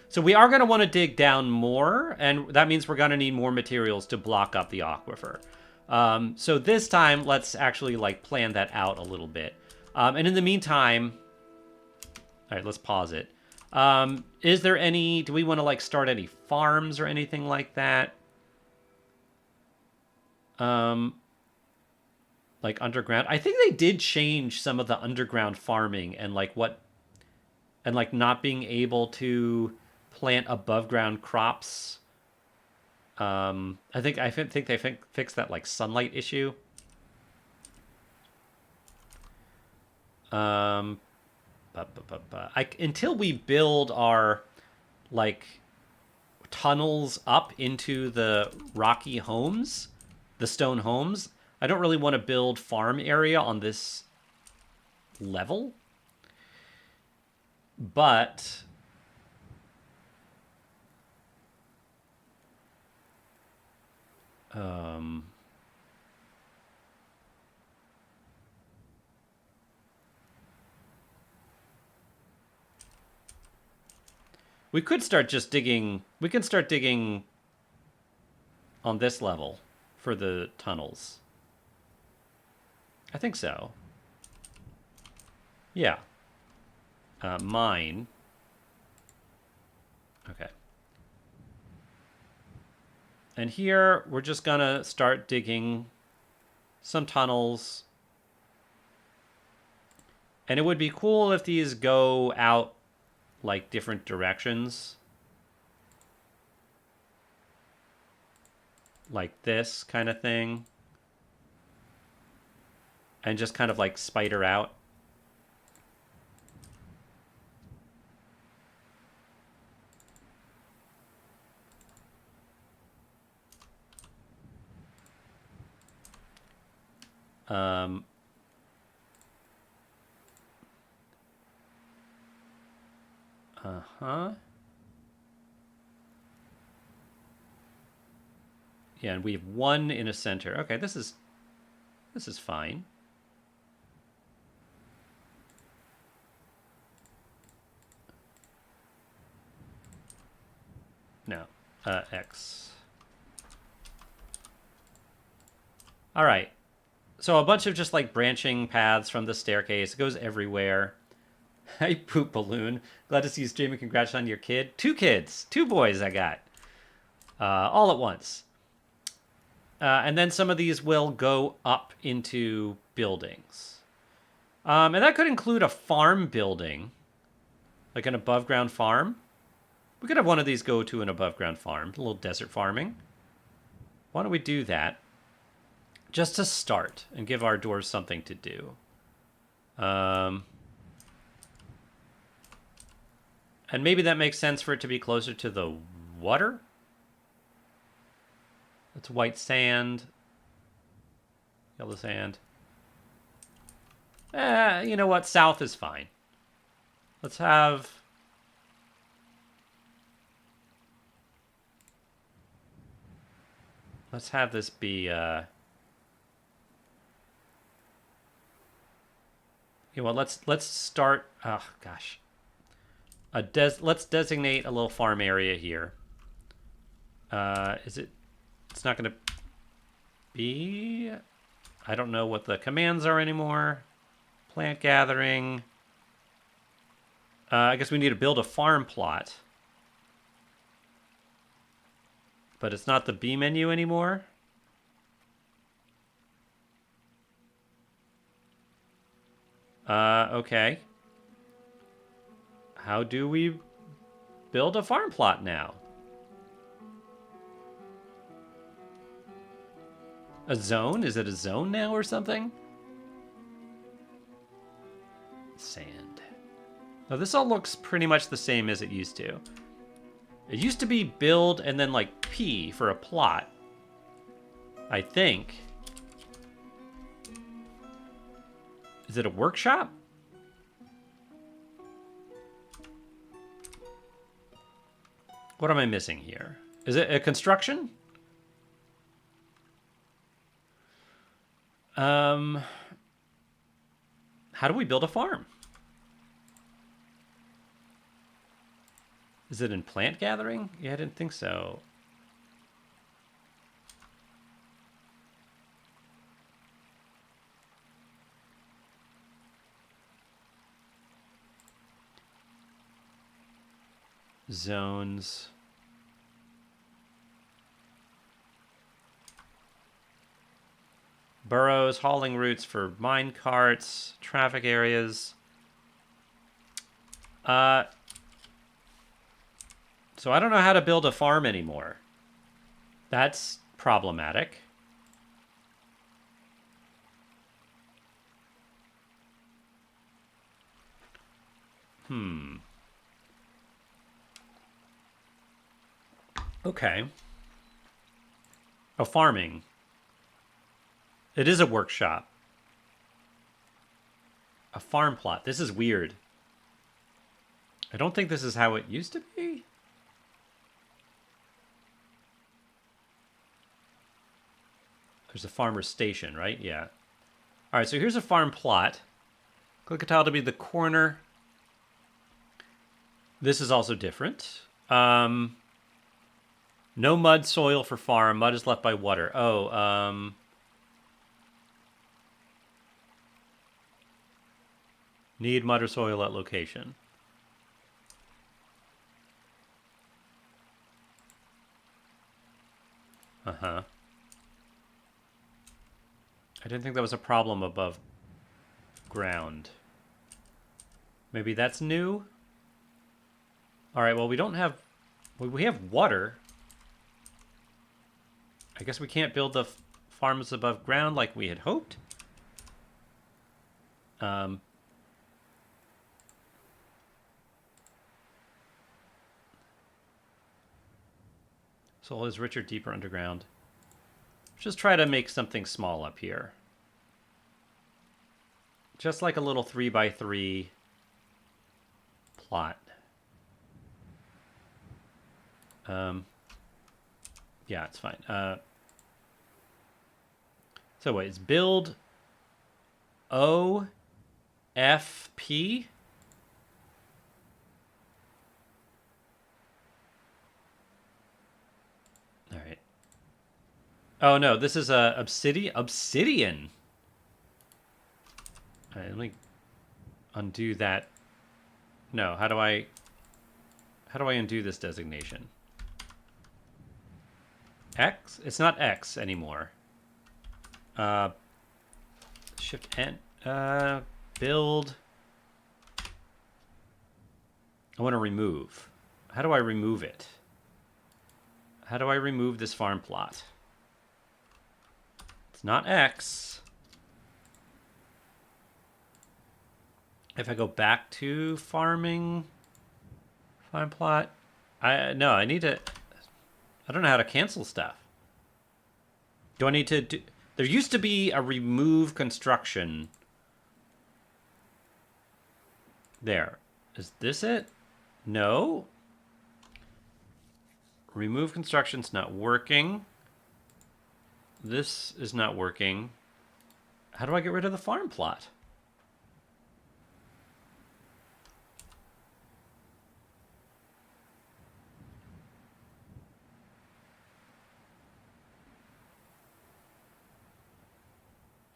So we are going to want to dig down more, and that means we're going to need more materials to block up the aquifer. So this time, let's actually like plan that out a little bit. And in the meantime, all right, let's pause it. Is there any, do we want to like start any farms or anything like that? Like underground. I think they did change some of the underground farming and like not being able to plant above ground crops. I think they fixed that like sunlight issue. Until we build our like tunnels up into the rocky homes, the stone homes. I don't really want to build farm area on this level, but we could start just digging. We can start digging on this level for the tunnels. I think so. Yeah. Mine. Okay. And here, we're just going to start digging some tunnels. And it would be cool if these go out like different directions. Like this kind of thing. And just kind of like spider out. Uh-huh. Yeah, and we have one in a center. Okay, this is fine. No. X. All right. So a bunch of just like branching paths from the staircase. It goes everywhere. Hey, Poop Balloon. Glad to see you streaming. Congrats on your kid. 2 kids. 2 boys I got. All at once. And then some of these will go up into buildings. And that could include a farm building. Like an above ground farm. We could have one of these go to an above ground farm. A little desert farming. Why don't we do that? Just to start and give our dwarves something to do. And maybe that makes sense for it to be closer to the water. It's white sand. Yellow sand. You know what? South is fine. Let's have... Let's have this be... You know what? Let's start... Oh, gosh. Let's designate a little farm area here. Is it... It's not going to be... I don't know what the commands are anymore. Plant gathering. I guess we need to build a farm plot. But it's not the B menu anymore. Okay. How do we build a farm plot now? A zone? Is it a zone now or something? Sand. Now this all looks pretty much the same as it used to. It used to be build and then like P for a plot. I think. Is it a workshop? What am I missing here? Is it a construction? How do we build a farm? Is it in plant gathering? Yeah, I didn't think so. Zones. Burrows, hauling routes for mine carts, traffic areas. So I don't know how to build a farm anymore. That's problematic. Okay. Oh, farming. It is a workshop. A farm plot. This is weird. I don't think this is how it used to be. There's a farmer's station, right? Yeah. All right, so here's a farm plot. Click a tile to be the corner. This is also different. No mud soil for farm. Mud is left by water. Oh, need mud or soil at location. Uh-huh. I didn't think that was a problem above ground. Maybe that's new? All right, well, we don't have... We have water. I guess we can't build the farms above ground like we had hoped. Soil is richer, deeper underground. Just try to make something small up here. Just like a little 3x3 plot. Yeah, it's fine. So wait, it's build OFP? All right. Oh no, this is a obsidian. All right, let me undo that. No, how do I undo this designation? X? It's not X anymore. Shift N. Build. I want to remove. How do I remove it? How do I remove this farm plot? It's not X. If I go back to farm plot, I need to. I don't know how to cancel stuff. Do I need to do... There used to be a remove construction. There. Is this it? No. Remove construction's not working. This is not working. How do I get rid of the farm plot?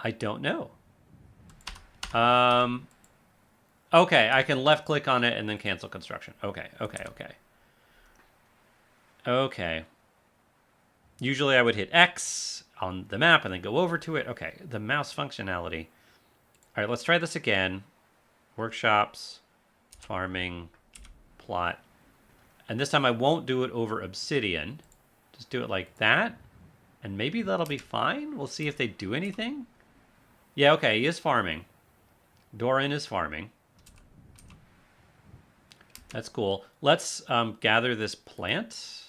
I don't know. Okay, I can left click on it and then cancel construction. Okay. Usually I would hit X on the map and then go over to it. Okay, the mouse functionality. All right, let's try this again. Workshops, farming, plot. And this time I won't do it over obsidian. Just do it like that. And maybe that'll be fine. We'll see if they do anything. Yeah, okay, he is farming. Doran is farming. That's cool. Let's gather this plant.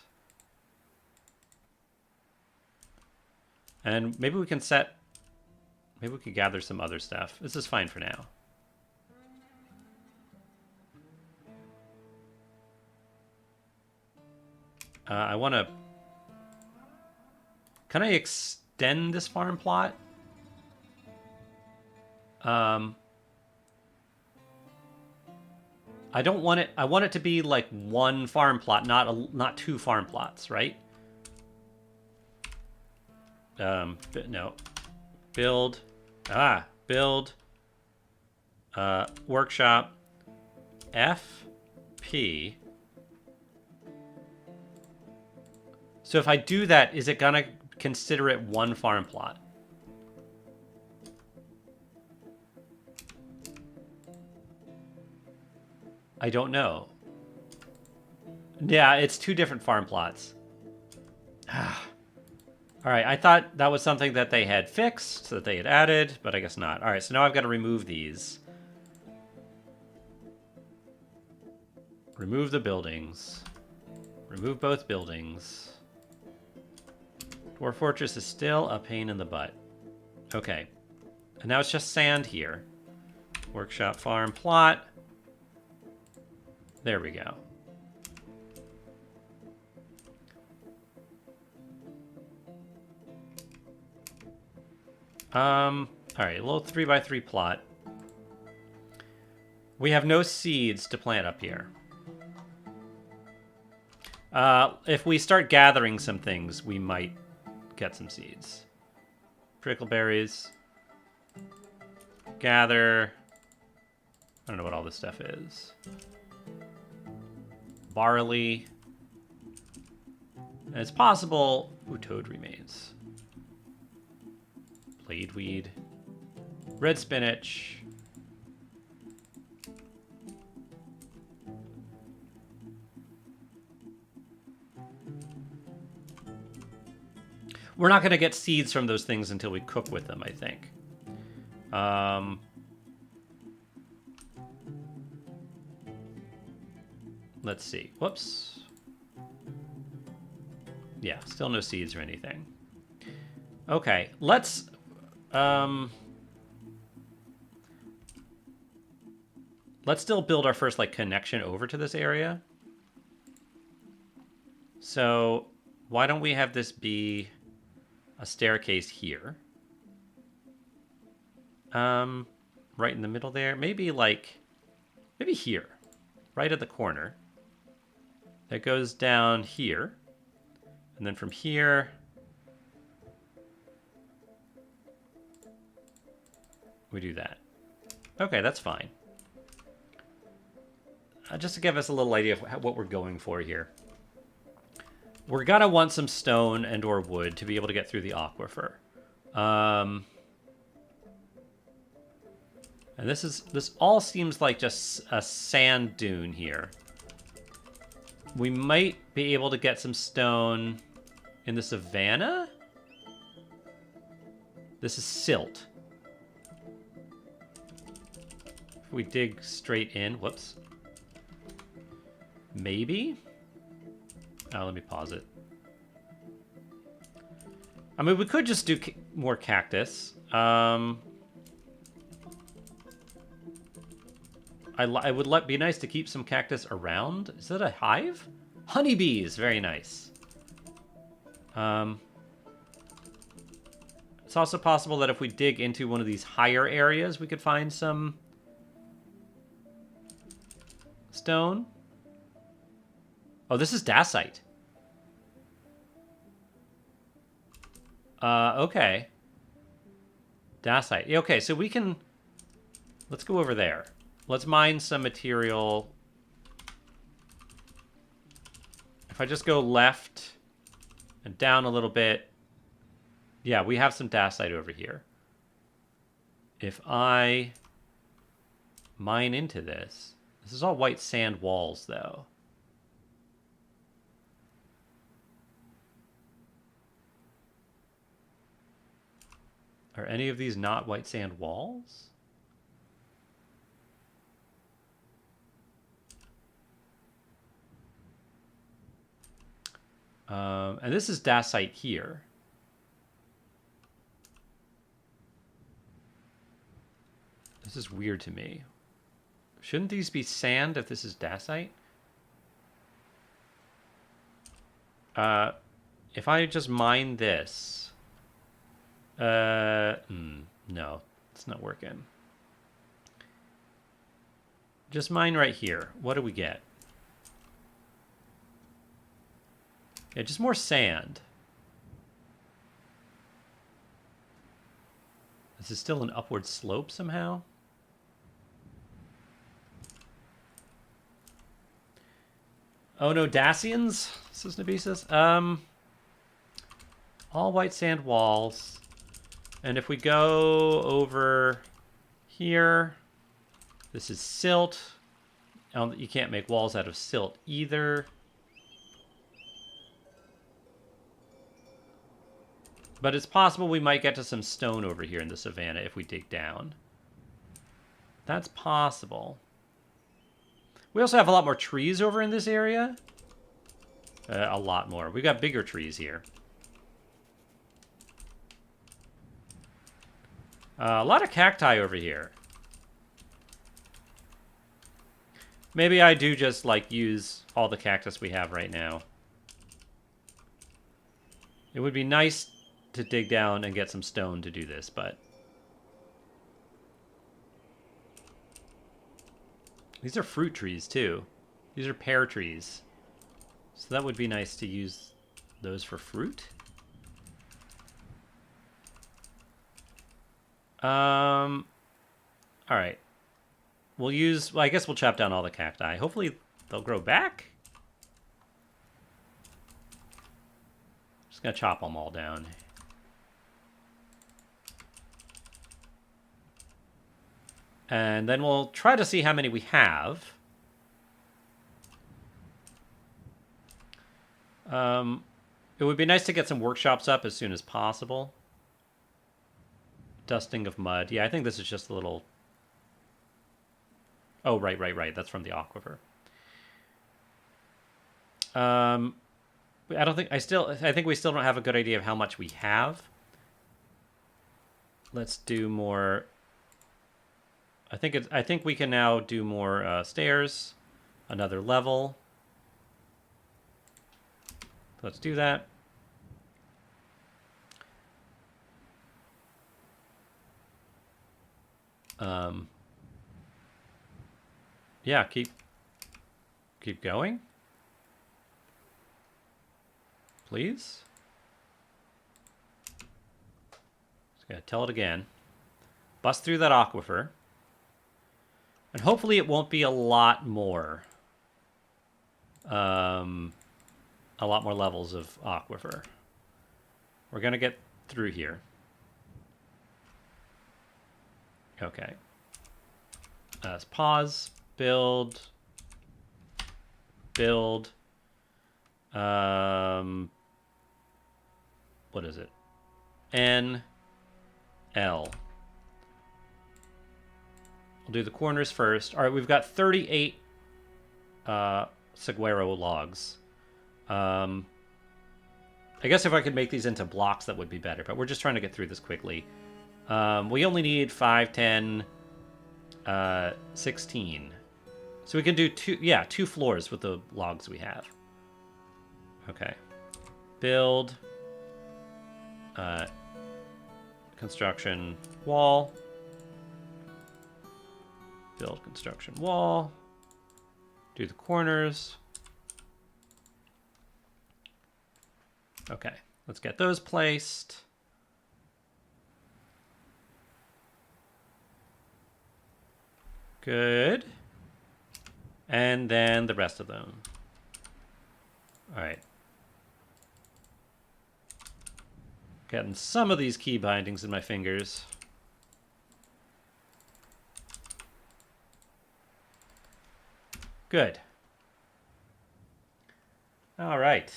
And maybe we can set... Maybe we could gather some other stuff. This is fine for now. I want to... Can I extend this farm plot? I don't want it. I want it to be like one farm plot, not two farm plots, right? No. Build. Build. Workshop. FP. So if I do that, is it gonna consider it one farm plot? I don't know. Yeah, it's two different farm plots. All right, I thought that was something that they had fixed, that they had added, but I guess not. All right, so now I've got to remove these. Remove the buildings. Remove both buildings. Dwarf Fortress is still a pain in the butt. Okay. And now it's just sand here. Workshop, farm, plot. There we go. All right, a little 3x3 plot. We have no seeds to plant up here. If we start gathering some things, we might get some seeds. Prickleberries. Gather. I don't know what all this stuff is. Barley. And it's possible... Ooh, toad remains. Bladeweed. Red spinach. We're not going to get seeds from those things until we cook with them, I think. Let's see. Whoops. Yeah, still no seeds or anything. Okay, let's... let's still build our first, like, connection over to this area. So, why don't we have this be a staircase here? Right in the middle there. Maybe, like... Maybe here. Right at the corner. That goes down here. And then from here... we do that. Okay, that's fine. Just to give us a little idea of what we're going for here. We're gonna want some stone and or wood to be able to get through the aquifer. And this all seems like just a sand dune here. We might be able to get some stone in the savanna? This is silt. If we dig straight in, whoops. Maybe? Oh, let me pause it. I mean, we could just do more cactus. It would be nice to keep some cactus around. Is that a hive? Honeybees, very nice. It's also possible that if we dig into one of these higher areas, we could find some stone. Oh, this is dacite. Okay. Dacite. Okay, so we can... Let's go over there. Let's mine some material. If I just go left and down a little bit... Yeah, we have some dacite over here. If I mine into this... This is all white sand walls, though. Are any of these not white sand walls? And this is dacite here. This is weird to me. Shouldn't these be sand if this is dacite? If I just mine this... no, it's not working. Just mine right here. What do we get? Yeah, just more sand. This is still an upward slope somehow. Oh no, Dacians, says Nabisis. All white sand walls. And if we go over here, this is silt. You can't make walls out of silt either. But it's possible we might get to some stone over here in the savanna if we dig down. That's possible. We also have a lot more trees over in this area. A lot more. We've got bigger trees here. A lot of cacti over here. Maybe I do just, like, use all the cactus we have right now. It would be nice to dig down and get some stone to do this, but... These are fruit trees, too. These are pear trees. So that would be nice to use those for fruit. Alright. We'll use... Well, I guess we'll chop down all the cacti. Hopefully they'll grow back. Just gonna chop them all down. And then we'll try to see how many we have. It would be nice to get some workshops up as soon as possible. Dusting of mud. Yeah, I think this is just a little... Oh, right. That's from the aquifer. I don't think... I think we still don't have a good idea of how much we have. Let's do more... I think we can now do more stairs. Another level. Let's do that. Yeah, keep going. Please. Just gonna tell it again. Bust through that aquifer. And hopefully it won't be a lot more. A lot more levels of aquifer. We're gonna get through here. Okay. Let's pause. Build. What is it? N. L. We'll do the corners first. All right, we've got 38 saguaro logs. I guess if I could make these into blocks, that would be better, but we're just trying to get through this quickly. We only need 5, 10, 16. So we can do two floors with the logs we have. Okay. Build. Construction wall. Build construction wall. Do the corners. Okay, let's get those placed. Good. And then the rest of them. All right. Getting some of these key bindings in my fingers. Good. All right.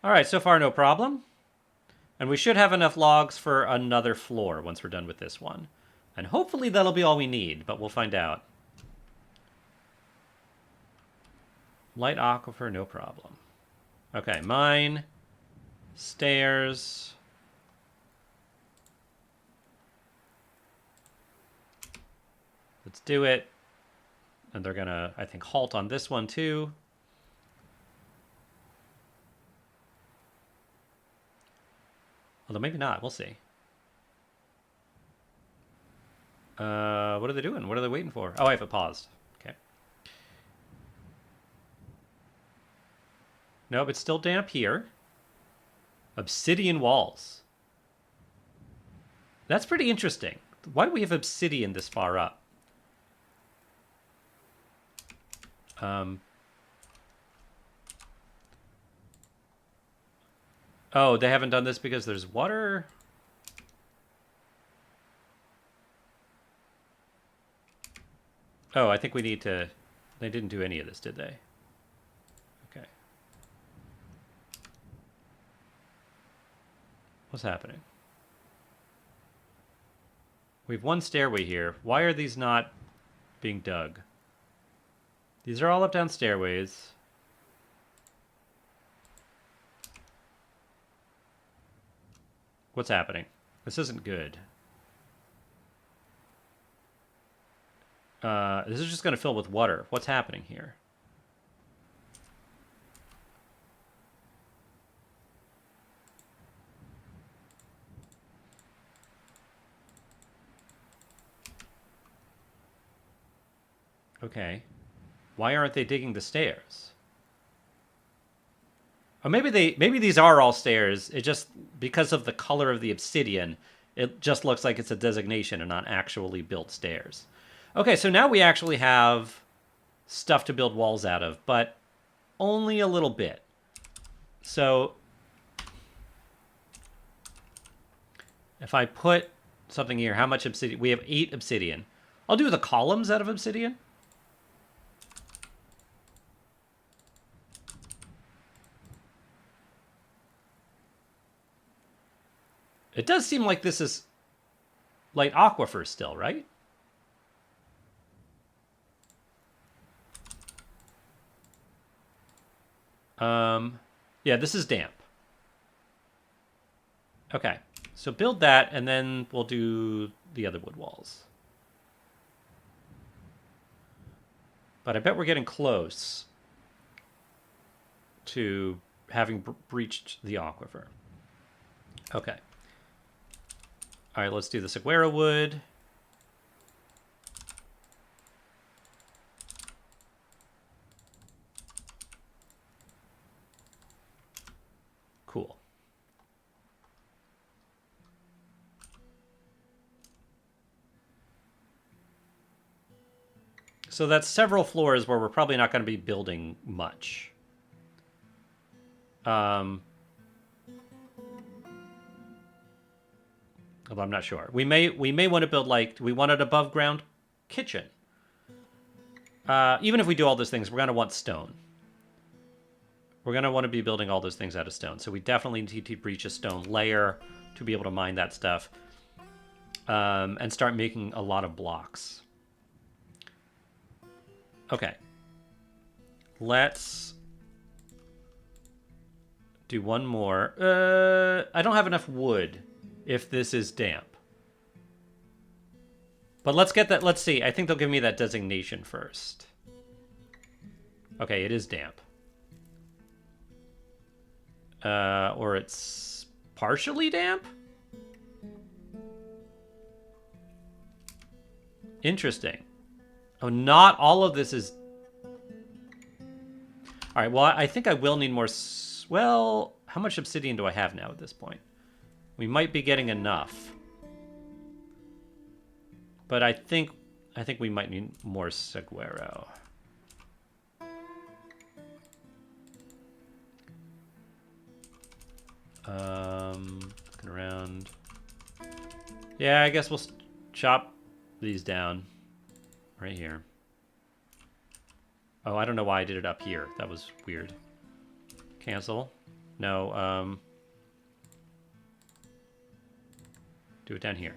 All right, so far no problem. And we should have enough logs for another floor once we're done with this one. And hopefully that'll be all we need, but we'll find out. Light aquifer, no problem. Okay, mine. Stairs. Let's do it. And they're gonna, I think, halt on this one too. Although maybe not, we'll see. What are they doing? What are they waiting for? Oh, I have it paused. Okay. Nope, it's still damp here. Obsidian walls. That's pretty interesting. Why do we have obsidian this far up? Oh, they haven't done this because there's water? Oh, I think we need to... They didn't do any of this, did they? Okay. What's happening? We have one stairway here. Why are these not being dug? These are all up-down stairways. What's happening? This isn't good. This is just going to fill with water. What's happening here? Okay. Why aren't they digging the stairs? Or maybe these are all stairs. It just, because of the color of the obsidian, it just looks like it's a designation and not actually built stairs. Okay, so now we actually have stuff to build walls out of, but only a little bit. So if I put something here, how much obsidian? We have 8 obsidian. I'll do the columns out of obsidian. It does seem like this is light aquifer still, right? Yeah, this is damp. Okay, so build that, and then we'll do the other wood walls. But I bet we're getting close to having breached the aquifer. Okay. All right, let's do the saguaro wood. Cool. So that's several floors where we're probably not going to be building much. Although I'm not sure. We may want to build, like, we want an above ground kitchen. Even if we do all those things, we're going to want stone. We're going to want to be building all those things out of stone. So we definitely need to breach a stone layer to be able to mine that stuff. And start making a lot of blocks. Okay. Let's do one more. I don't have enough wood if this is damp. But let's get that. Let's see. I think they'll give me that designation first. Okay, it is damp. Or it's partially damp? Interesting. Oh, not all of this is... All right, well, I think I will need more... Well, how much obsidian do I have now at this point? We might be getting enough. But I think we might need more saguaro. Looking around. Yeah, I guess we'll chop these down right here. Oh, I don't know why I did it up here. That was weird. Cancel. No, do it down here.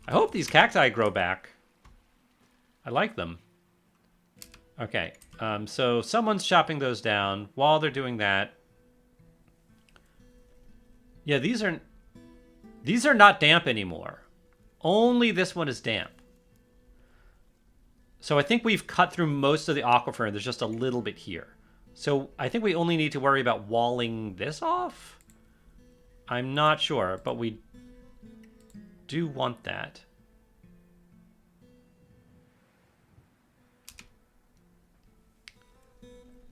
I hope these cacti grow back. I like them. Okay, so someone's chopping those down. While they're doing that... Yeah, these are not damp anymore. Only this one is damp. So I think we've cut through most of the aquifer, and there's just a little bit here. So I think we only need to worry about walling this off? I'm not sure, but we do want that.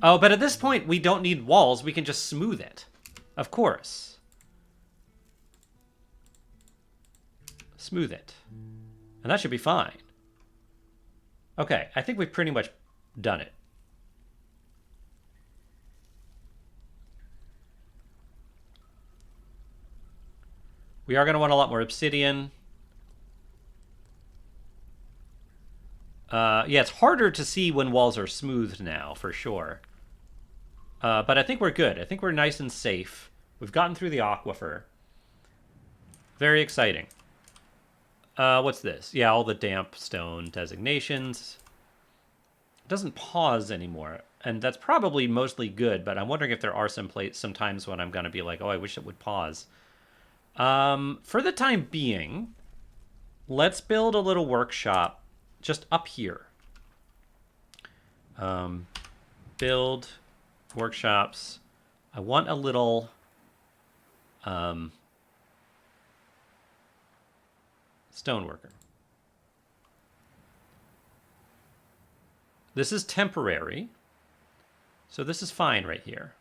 Oh, but at this point, we don't need walls. We can just smooth it. Of course. Smooth it. And that should be fine. Okay, I think we've pretty much done it. We are going to want a lot more obsidian. Yeah, it's harder to see when walls are smoothed now, for sure. But I think we're good. I think we're nice and safe. We've gotten through the aquifer. Very exciting. What's this? Yeah, all the damp stone designations. It doesn't pause anymore. and that's probably mostly good, but I'm wondering if there are some times when I'm going to be like, oh, I wish it would pause. For the time being, let's build a little workshop just up here. Build workshops. I want a little stoneworker. This is temporary, so this is fine right here.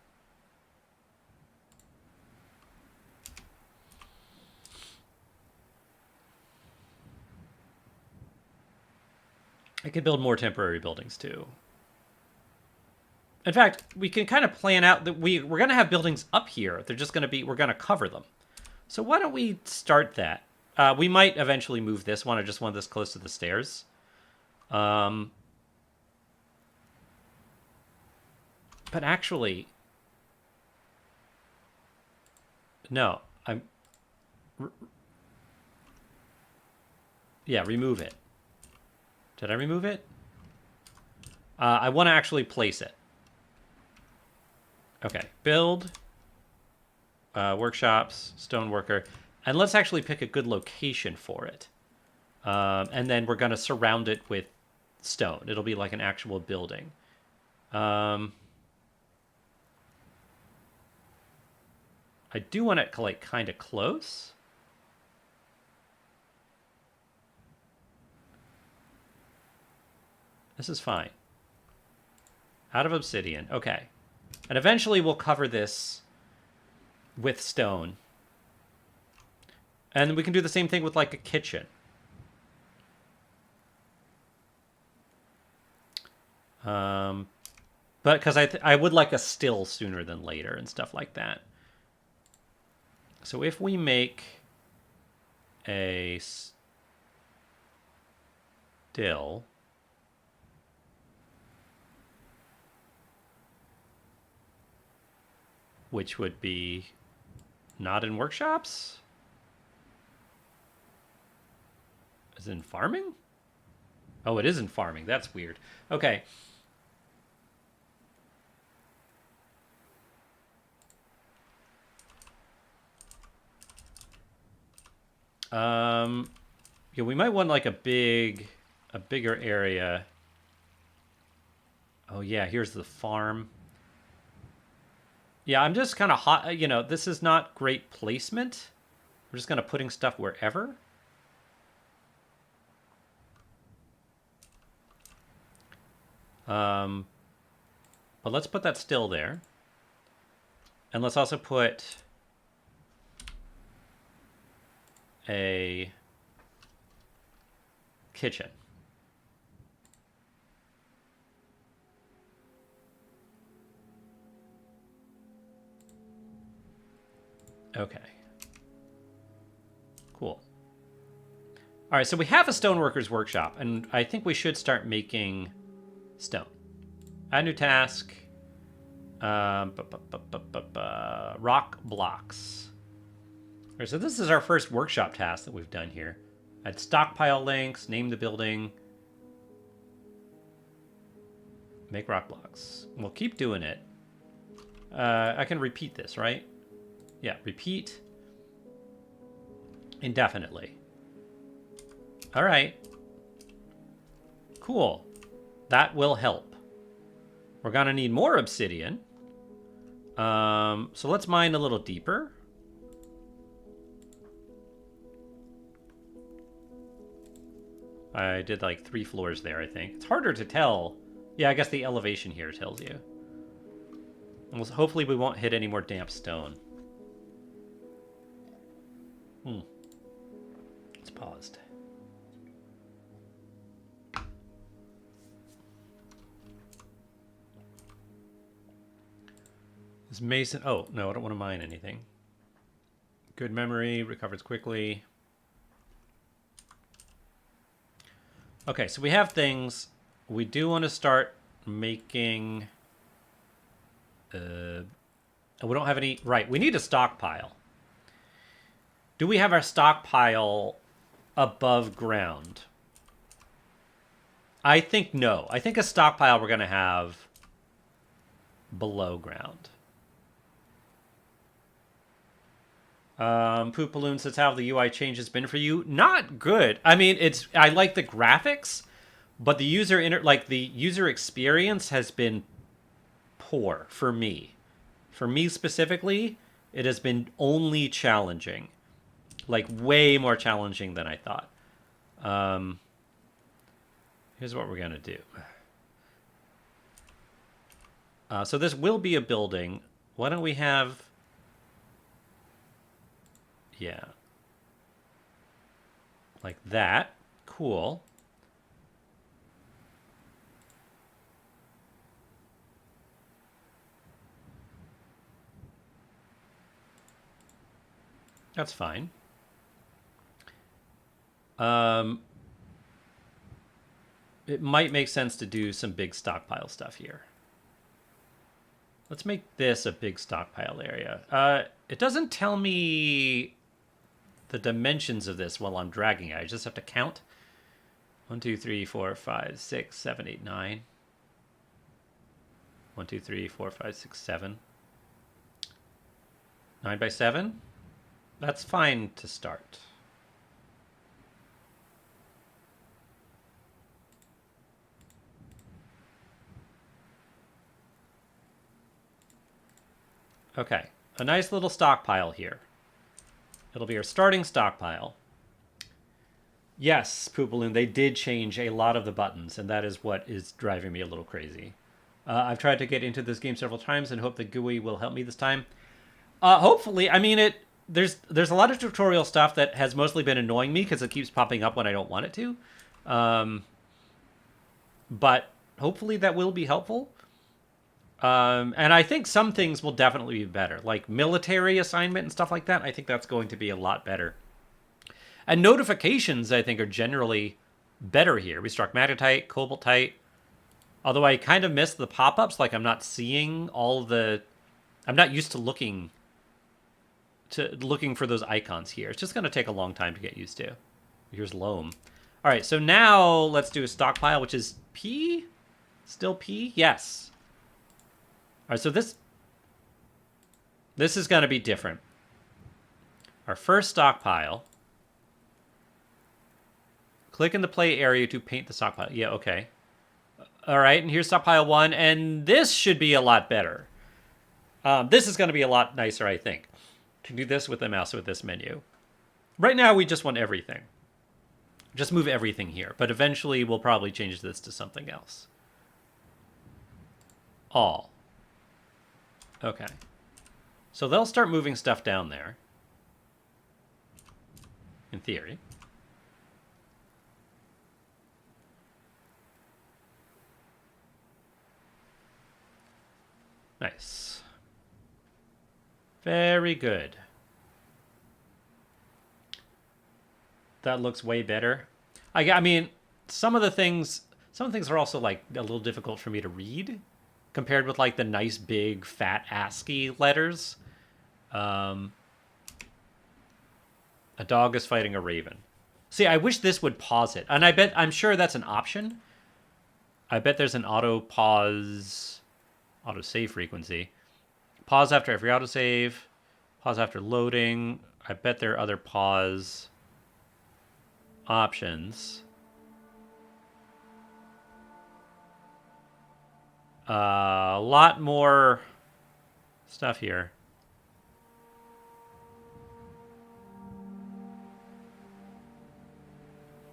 I could build more temporary buildings too. In fact, we can kind of plan out that we're going to have buildings up here. They're just going to be, we're going to cover them. So why don't we start that? We might eventually move this one. I just want this close to the stairs. But actually, no, yeah, remove it. Did I remove it? I want to actually place it. Okay, build, workshops, stoneworker, and let's actually pick a good location for it. And then we're going to surround it with stone. It'll be like an actual building. I do want it like kind of close. This is fine. Out of obsidian. Okay. And eventually we'll cover this with stone. And we can do the same thing with like a kitchen. But because I would like a still sooner than later and stuff like that. So if we make a still, which would be not in workshops? Is it in farming? Oh, it is in farming. That's weird. Okay. Yeah, we might want like a bigger area. Oh yeah, here's the farm. Yeah, I'm just kind of hot. You know, this is not great placement. We're just kind of putting stuff wherever. But let's put that still there. And let's also put a kitchen. Okay. Cool. All right, so we have a stoneworker's workshop, and I think we should start making stone. Add new task. Rock blocks. All right, so this is our first workshop task that we've done here. Add stockpile links, name the building. Make rock blocks. We'll keep doing it. I can repeat this, right? Yeah, repeat indefinitely. All right. Cool. That will help. We're going to need more obsidian. So let's mine a little deeper. I did like 3 floors there, I think. It's harder to tell. Yeah, I guess the elevation here tells you. And hopefully we won't hit any more damp stone. It's paused. Is Mason... Oh, no, I don't want to mine anything. Good memory, recovers quickly. Okay, so we have things. We do want to start making... we don't have any... Right, we need a stockpile. Do we have our stockpile above ground? I think no. I think a stockpile we're going to have below ground. Poop Balloon says, how have the UI changes been for you? Not good. I mean, I like the graphics, but the user experience has been poor for me. For me specifically, it has been only challenging. Like, way more challenging than I thought. Here's what we're going to do. So this will be a building. Why don't we have... Yeah. Like that. Cool. That's fine. It might make sense to do some big stockpile stuff here. Let's make this a big stockpile area. It doesn't tell me the dimensions of this while I'm dragging it. I just have to count. 1, 2, 3, 4, 5, 6, 7, 8, 9. 1, 2, 3, 4, 5, 6, 7. 9 by 7? That's fine to start. Okay, a nice little stockpile here. It'll be our starting stockpile. Yes, Poop Balloon, they did change a lot of the buttons, and that is what is driving me a little crazy. I've tried to get into this game several times and hope the GUI will help me this time. Hopefully, I mean, there's a lot of tutorial stuff that has mostly been annoying me because it keeps popping up when I don't want it to. But hopefully that will be helpful. And I think some things will definitely be better, like military assignment and stuff like that. I think that's going to be a lot better. And notifications, I think, are generally better here. We struck magnetite, cobaltite. Although I kind of miss the pop-ups, like I'm not seeing all the... I'm not used to looking for those icons here. It's just going to take a long time to get used to. Here's loam. All right, so now let's do a stockpile, which is P? Still P? Yes. All right, so this is going to be different. Our first stockpile. Click in the play area to paint the stockpile. Yeah, okay. All right, and here's stockpile 1, and this should be a lot better. This is going to be a lot nicer, I think. To do this with the mouse with this menu. Right now, we just want everything. Just move everything here, but eventually we'll probably change this to something else. All. Okay. So they'll start moving stuff down there. In theory. Nice. Very good. That looks way better. I mean, some of the things are also like a little difficult for me to read compared with like the nice big fat ASCII letters. A dog is fighting a raven. See, I wish this would pause it. And I'm sure that's an option. I bet there's an auto save frequency. Pause after every autosave. Pause after loading. I bet there are other pause options. A lot more stuff here.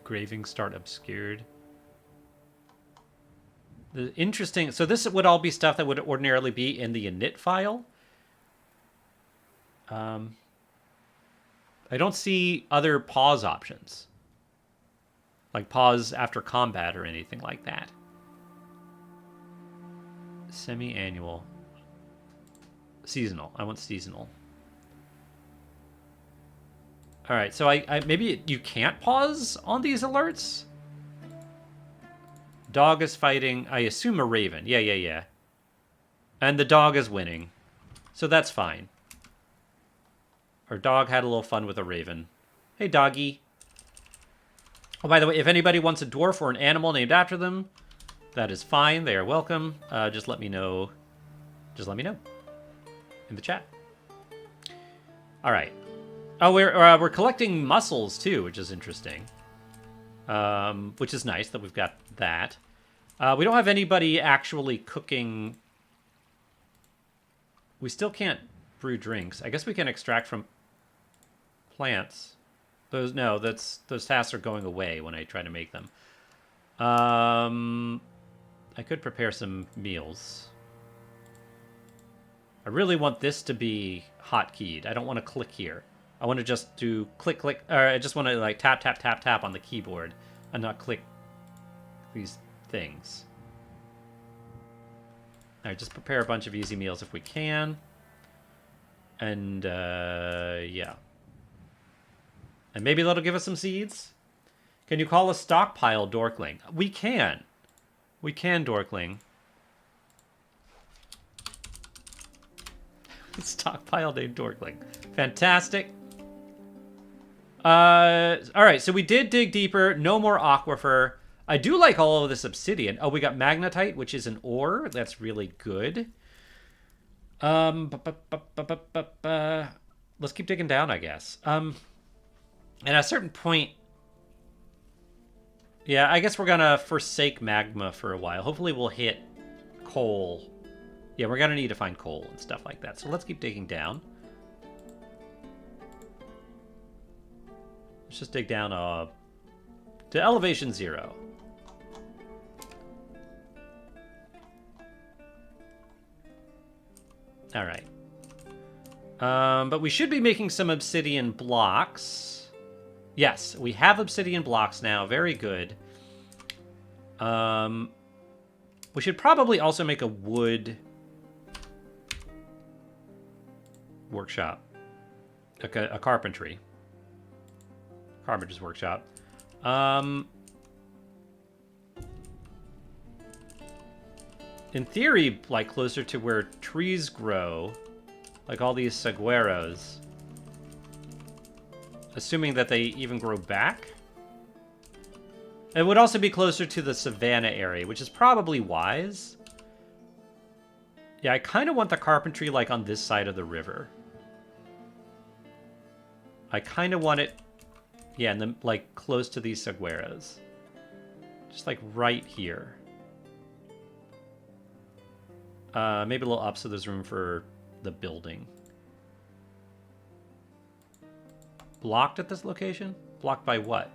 Graving start obscured. The interesting. So this would all be stuff that would ordinarily be in the init file. I don't see other pause options. Like pause after combat or anything like that. Semi-annual. Seasonal. I want seasonal. All right, so I maybe you can't pause on these alerts? Dog is fighting, I assume, a raven. Yeah. And the dog is winning. So that's fine. Our dog had a little fun with a raven. Hey, doggy. Oh, by the way, if anybody wants a dwarf or an animal named after them, that is fine. They are welcome. Just let me know just let me know in the chat. All right. Oh, we're collecting mussels too, which is interesting. Which is nice that we've got that. We don't have anybody actually cooking. We still can't brew drinks. I guess we can extract from plants. Those tasks are going away when I try to make them. I could prepare some meals. I really want this to be hotkeyed. I don't want to click here. I want to just do click, click, or I just want to like tap, tap, tap, tap on the keyboard and not click these things. All right, just prepare a bunch of easy meals if we can. And, yeah. And maybe that'll give us some seeds? Can you call a stockpile Dorkling? We can. We can, Dorkling. Stockpile named Dorkling. Fantastic. Alright, so we did dig deeper. No more aquifer. I do like all of this obsidian. Oh, we got magnetite, which is an ore. That's really good. Let's keep digging down, I guess. And at a certain point... Yeah, I guess we're gonna forsake magma for a while. Hopefully we'll hit coal. Yeah, we're gonna need to find coal and stuff like that. So let's keep digging down. Let's just dig down to elevation 0. All right. But we should be making some obsidian blocks. Yes, we have obsidian blocks now. Very good. We should probably also make a wood workshop. A carpentry. Carpenter's workshop. In theory, like closer to where trees grow, like all these saguaros. Assuming that they even grow back. It would also be closer to the savanna area, which is probably wise. Yeah, I kind of want the carpentry like on this side of the river. I kind of want it, yeah, and then like close to these saguaros. Just like right here. Maybe a little up so there's room for the building. Blocked at this location? Blocked by what?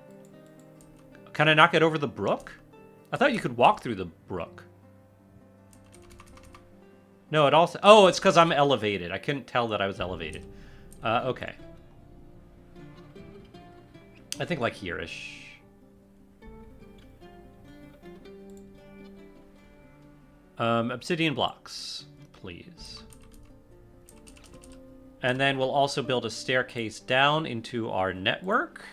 Can I not get over the brook? I thought you could walk through the brook. No, it also... Oh, it's because I'm elevated. I couldn't tell that I was elevated. Okay. I think like here-ish. Obsidian blocks, please. And then we'll also build a staircase down into our network.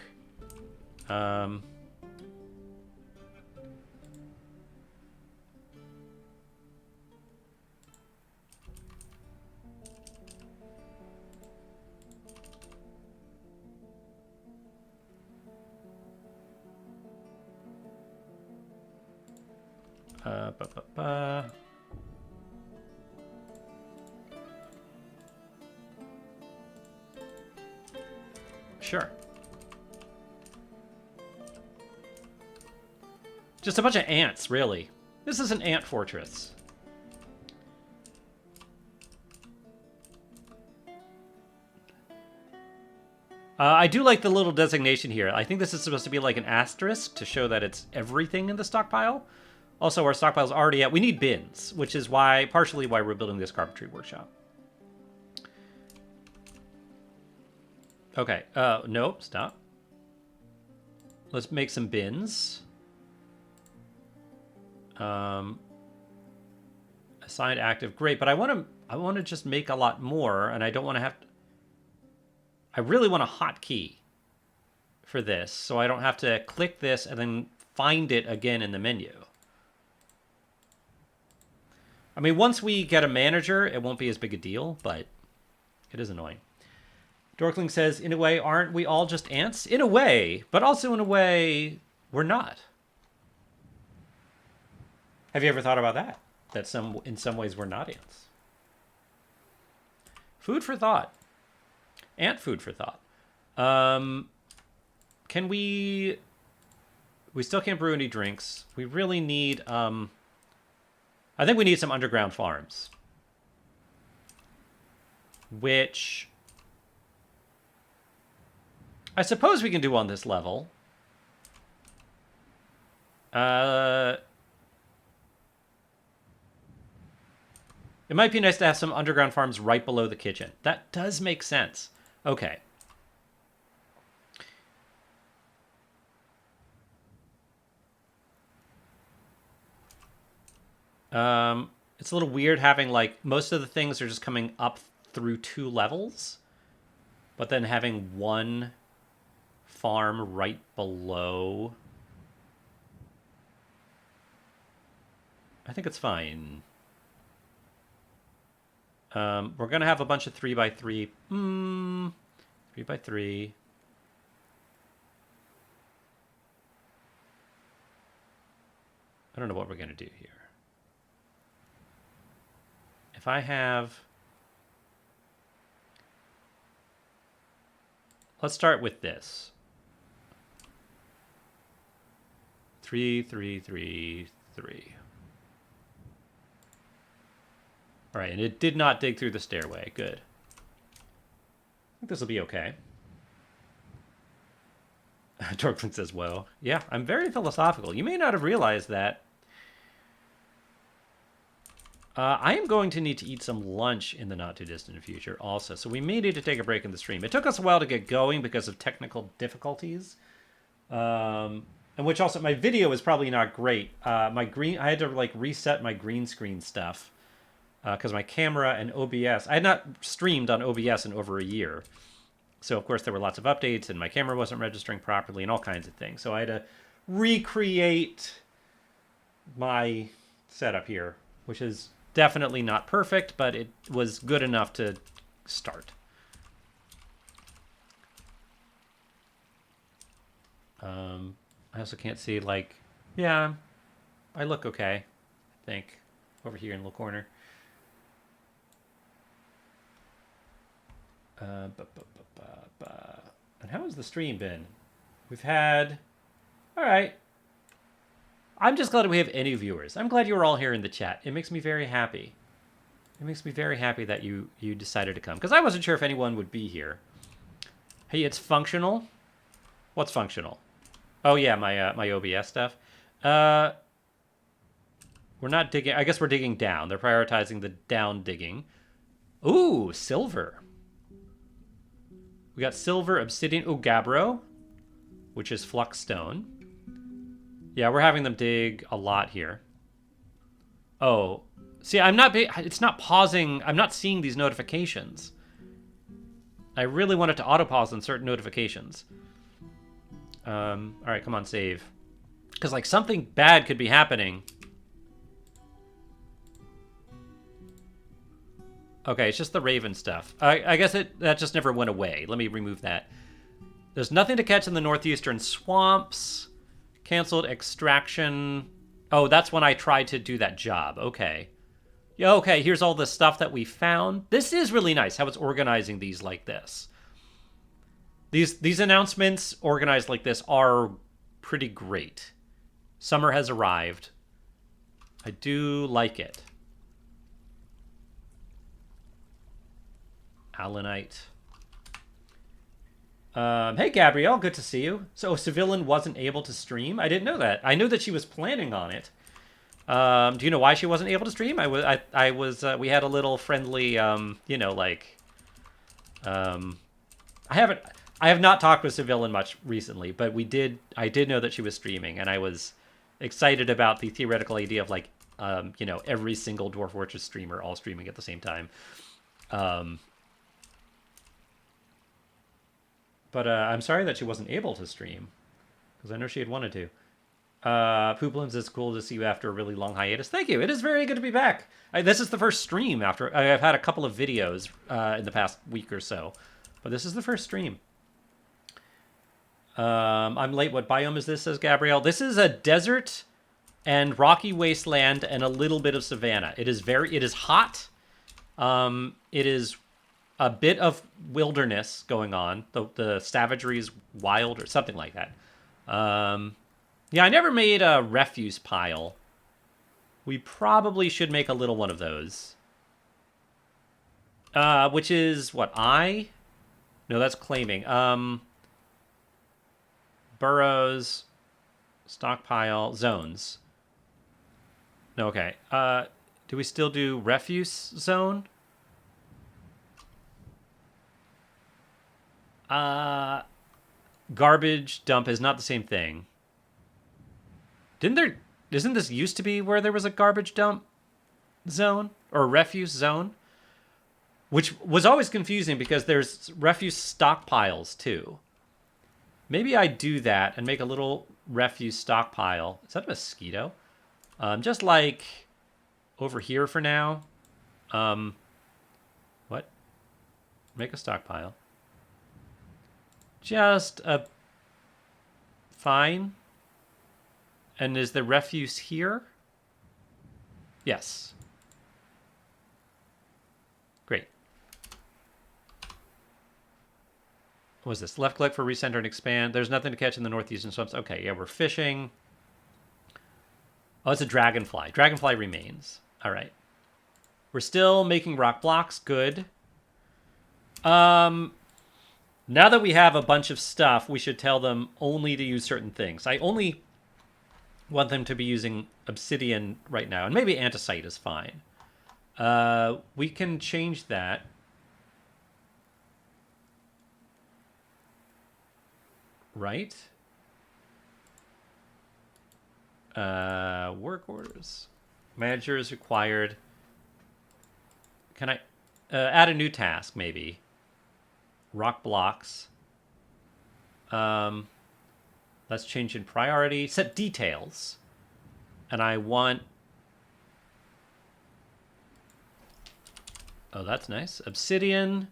Sure. Just a bunch of ants, really. This is an ant fortress. I do like the little designation here. I think this is supposed to be like an asterisk to show that it's everything in the stockpile. Also, our stockpile's already at... We need bins, which is why, partially why we're building this carpentry workshop. Okay, nope, stop. Let's make some bins. Assigned active, great, but I want to just make a lot more, and I don't want to have to... I really want a hotkey for this, so I don't have to click this and then find it again in the menu. I mean, once we get a manager, it won't be as big a deal, but it is annoying. Dorkling says, in a way, aren't we all just ants? In a way, but also in a way, we're not. Have you ever thought about that? That in some ways we're not ants. Food for thought. And food for thought. Can we... We still can't brew any drinks. We really need... I think we need some underground farms. Which... I suppose we can do on this level. It might be nice to have some underground farms right below the kitchen. That does make sense. Okay. It's a little weird having, like, most of the things are just coming up through 2 levels, but then having one farm right below. I think it's fine. We're going to have a bunch of 3x3. 3x3. I don't know what we're going to do here. If I have... Let's start with this. 3, 3, 3, 3. All right, and it did not dig through the stairway. Good. I think this will be okay. Torquin says, "Whoa." Yeah, I'm very philosophical. You may not have realized that. I am going to need to eat some lunch in the not-too-distant future also, so we may need to take a break in the stream. It took us a while to get going because of technical difficulties. And which also, my video is probably not great. I had to, like, reset my green screen stuff. Because my camera and OBS... I had not streamed on OBS in over a year. So, of course, there were lots of updates, and my camera wasn't registering properly, and all kinds of things. So I had to recreate my setup here, which is definitely not perfect, but it was good enough to start. I also can't see, like... Yeah, I look okay, I think. Over here in the little corner. And how has the stream been? We've had... All right. I'm just glad we have any viewers. I'm glad you're all here in the chat. It makes me very happy. It makes me very happy that you decided to come. Because I wasn't sure if anyone would be here. Hey, it's functional? What's functional? Oh, yeah, my OBS stuff. We're not digging... I guess we're digging down. They're prioritizing the down digging. Ooh, silver. We got silver, obsidian, gabbro, which is flux stone. Yeah, we're having them dig a lot here. Oh, see, it's not pausing. I'm not seeing these notifications. I really want it to auto-pause on certain notifications. All right, come on, save. Because, like, something bad could be happening. Okay, it's just the raven stuff. I guess that just never went away. Let me remove that. There's nothing to catch in the northeastern swamps. Canceled extraction. Oh, that's when I tried to do that job. Okay. Yeah, okay, here's all the stuff that we found. This is really nice how it's organizing these like this. These announcements organized like this are pretty great. Summer has arrived. I do like it. Allanite. Hey, Gabrielle, good to see you. So, Civilin wasn't able to stream? I didn't know that. I knew that she was planning on it. Do you know why she wasn't able to stream? We had a little friendly, you know, like, I have not talked with Civilin much recently, but I did know that she was streaming, and I was excited about the theoretical idea of, like, you know, every single Dwarf Fortress streamer all streaming at the same time. But I'm sorry that she wasn't able to stream, because I know she had wanted to. Pooplins, it's cool to see you after a really long hiatus. Thank you. It is very good to be back. This is the first stream after... I've had a couple of videos in the past week or so, but this is the first stream. I'm late. What biome is this, says Gabrielle? This is a desert and rocky wasteland and a little bit of savanna. It is hot. It is a bit of wilderness going on. The savagery is wild or something like that. Yeah, I never made a refuse pile. We probably should make a little one of those. Which is what, I? No, that's claiming. Burrows, stockpile, zones. No, okay. Do we still do refuse zone? Garbage dump is not the same thing. Isn't this used to be where there was a garbage dump zone? Or a refuse zone? Which was always confusing because there's refuse stockpiles too. Maybe I do that and make a little refuse stockpile. Is that a mosquito? Just like over here for now. What? Make a stockpile. Just a... Fine. And is the refuse here? Yes. Great. What was this? Left click for recenter and expand. There's nothing to catch in the northeastern swamps. Okay, yeah, we're fishing. Oh, it's a dragonfly. Dragonfly remains. All right. We're still making rock blocks. Good. Now that we have a bunch of stuff, we should tell them only to use certain things. I only want them to be using obsidian right now, and maybe andesite is fine. We can change that. Right? Work orders. Manager is required. Can I add a new task, maybe? Rock blocks. Let's change in priority. Set details. And I want... Oh, that's nice. Obsidian.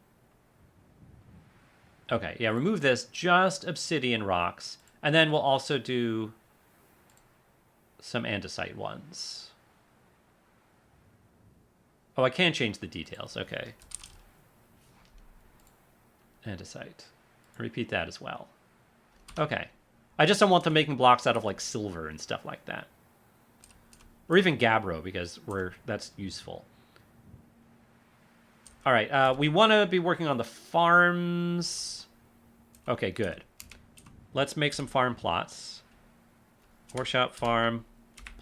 Okay, yeah, remove this. Just obsidian rocks. And then we'll also do some andesite ones. Oh, I can change the details. Okay. Andesite. Repeat that as well. Okay. I just don't want them making blocks out of like silver and stuff like that. Or even gabbro, because that's useful. All right, we want to be working on the farms. Okay, good. Let's make some farm plots. Workshop, farm,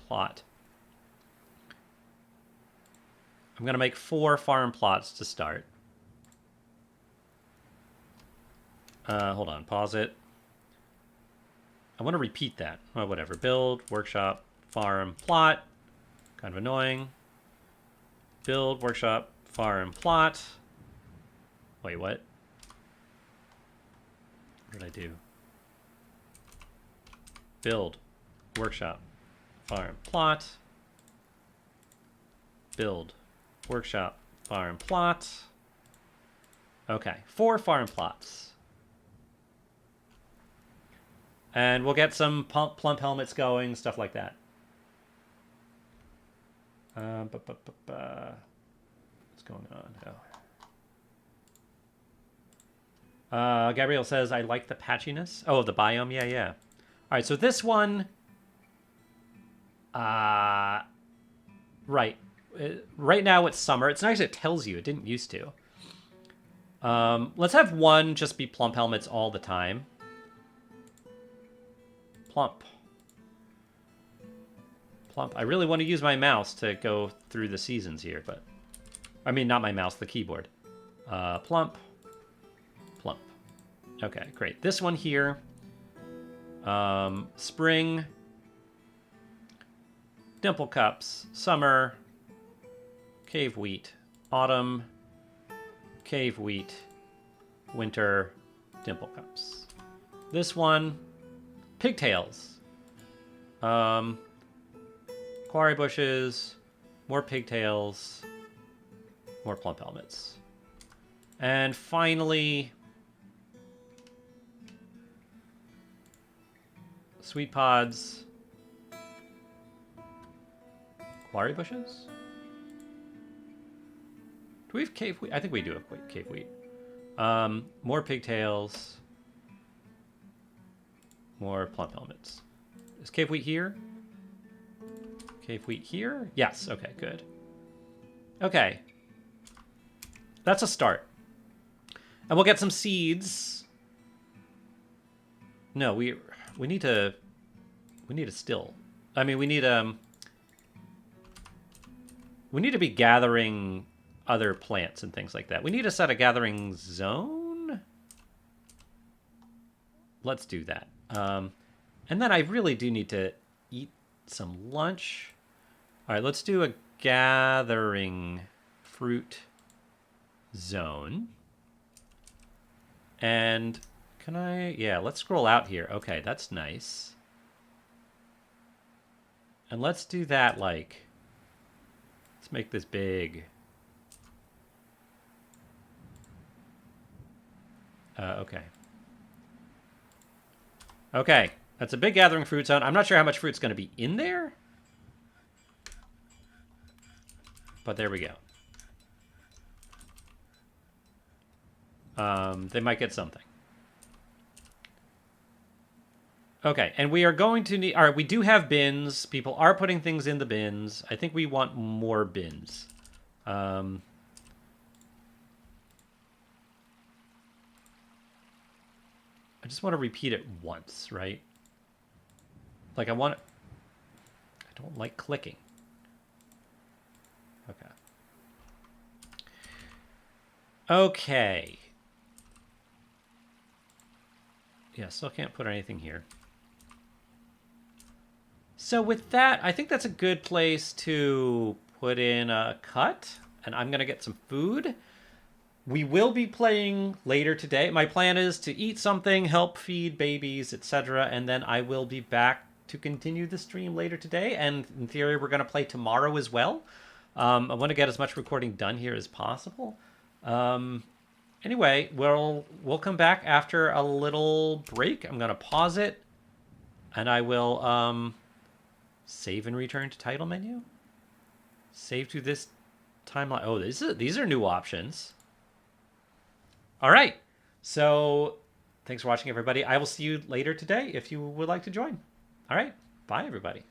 plot. I'm going to make 4 farm plots to start. Hold on, pause it. I want to repeat that. Oh, whatever. Build, workshop, farm, plot. Kind of annoying. Build, workshop, farm, plot. Wait, what? What did I do? Build, workshop, farm, plot. Build, workshop, farm, plot. Okay, 4 farm plots. And we'll get some plump helmets going, stuff like that. What's going on? Oh. Gabrielle says, I like the patchiness. Oh, the biome? Yeah, yeah. All right, so this one... right. Right now it's summer. It's nice it tells you. It didn't used to. Let's have one just be plump helmets all the time. Plump. Plump. I really want to use my mouse to go through the seasons here, but... I mean, not my mouse, the keyboard. Plump. Plump. Okay, great. This one here. Spring. Dimple cups. Summer. Cave wheat. Autumn. Cave wheat. Winter. Dimple cups. This one. Pigtails. Quarry bushes. More pigtails. More plump helmets. And finally... Sweet pods. Quarry bushes? we have cave wheat? I think we do have cave wheat. More pigtails. More plump helmets. Is cave wheat here? Cave wheat here? Yes. Okay, good. Okay. That's a start. And we'll get some seeds. No, we need to still. I mean, we need to be gathering other plants and things like that. We need to set a gathering zone. Let's do that. And then I really do need to eat some lunch. All right, let's do a gathering fruit zone. And can I? Yeah, let's scroll out here. Okay, that's nice. And let's do that like, let's make this big. Okay. Okay, that's a big gathering fruit zone. I'm not sure how much fruit's going to be in there. But there we go. They might get something. Okay, and we are going to need... All right, we do have bins. People are putting things in the bins. I think we want more bins. I just want to repeat it once, right? Like I don't like clicking. Okay. Okay. Yeah, still can't put anything here. So with that, I think that's a good place to put in a cut. And I'm going to get some food. We will be playing later today. My plan is to eat something, help feed babies, etc. And then I will be back to continue the stream later today. And in theory, we're going to play tomorrow as well. I want to get as much recording done here as possible. Anyway, we'll come back after a little break. I'm going to pause it. And I will save and return to title menu. Save to this timeline. Oh, these are new options. All right. So thanks for watching, everybody. I will see you later today if you would like to join. All right. Bye, everybody.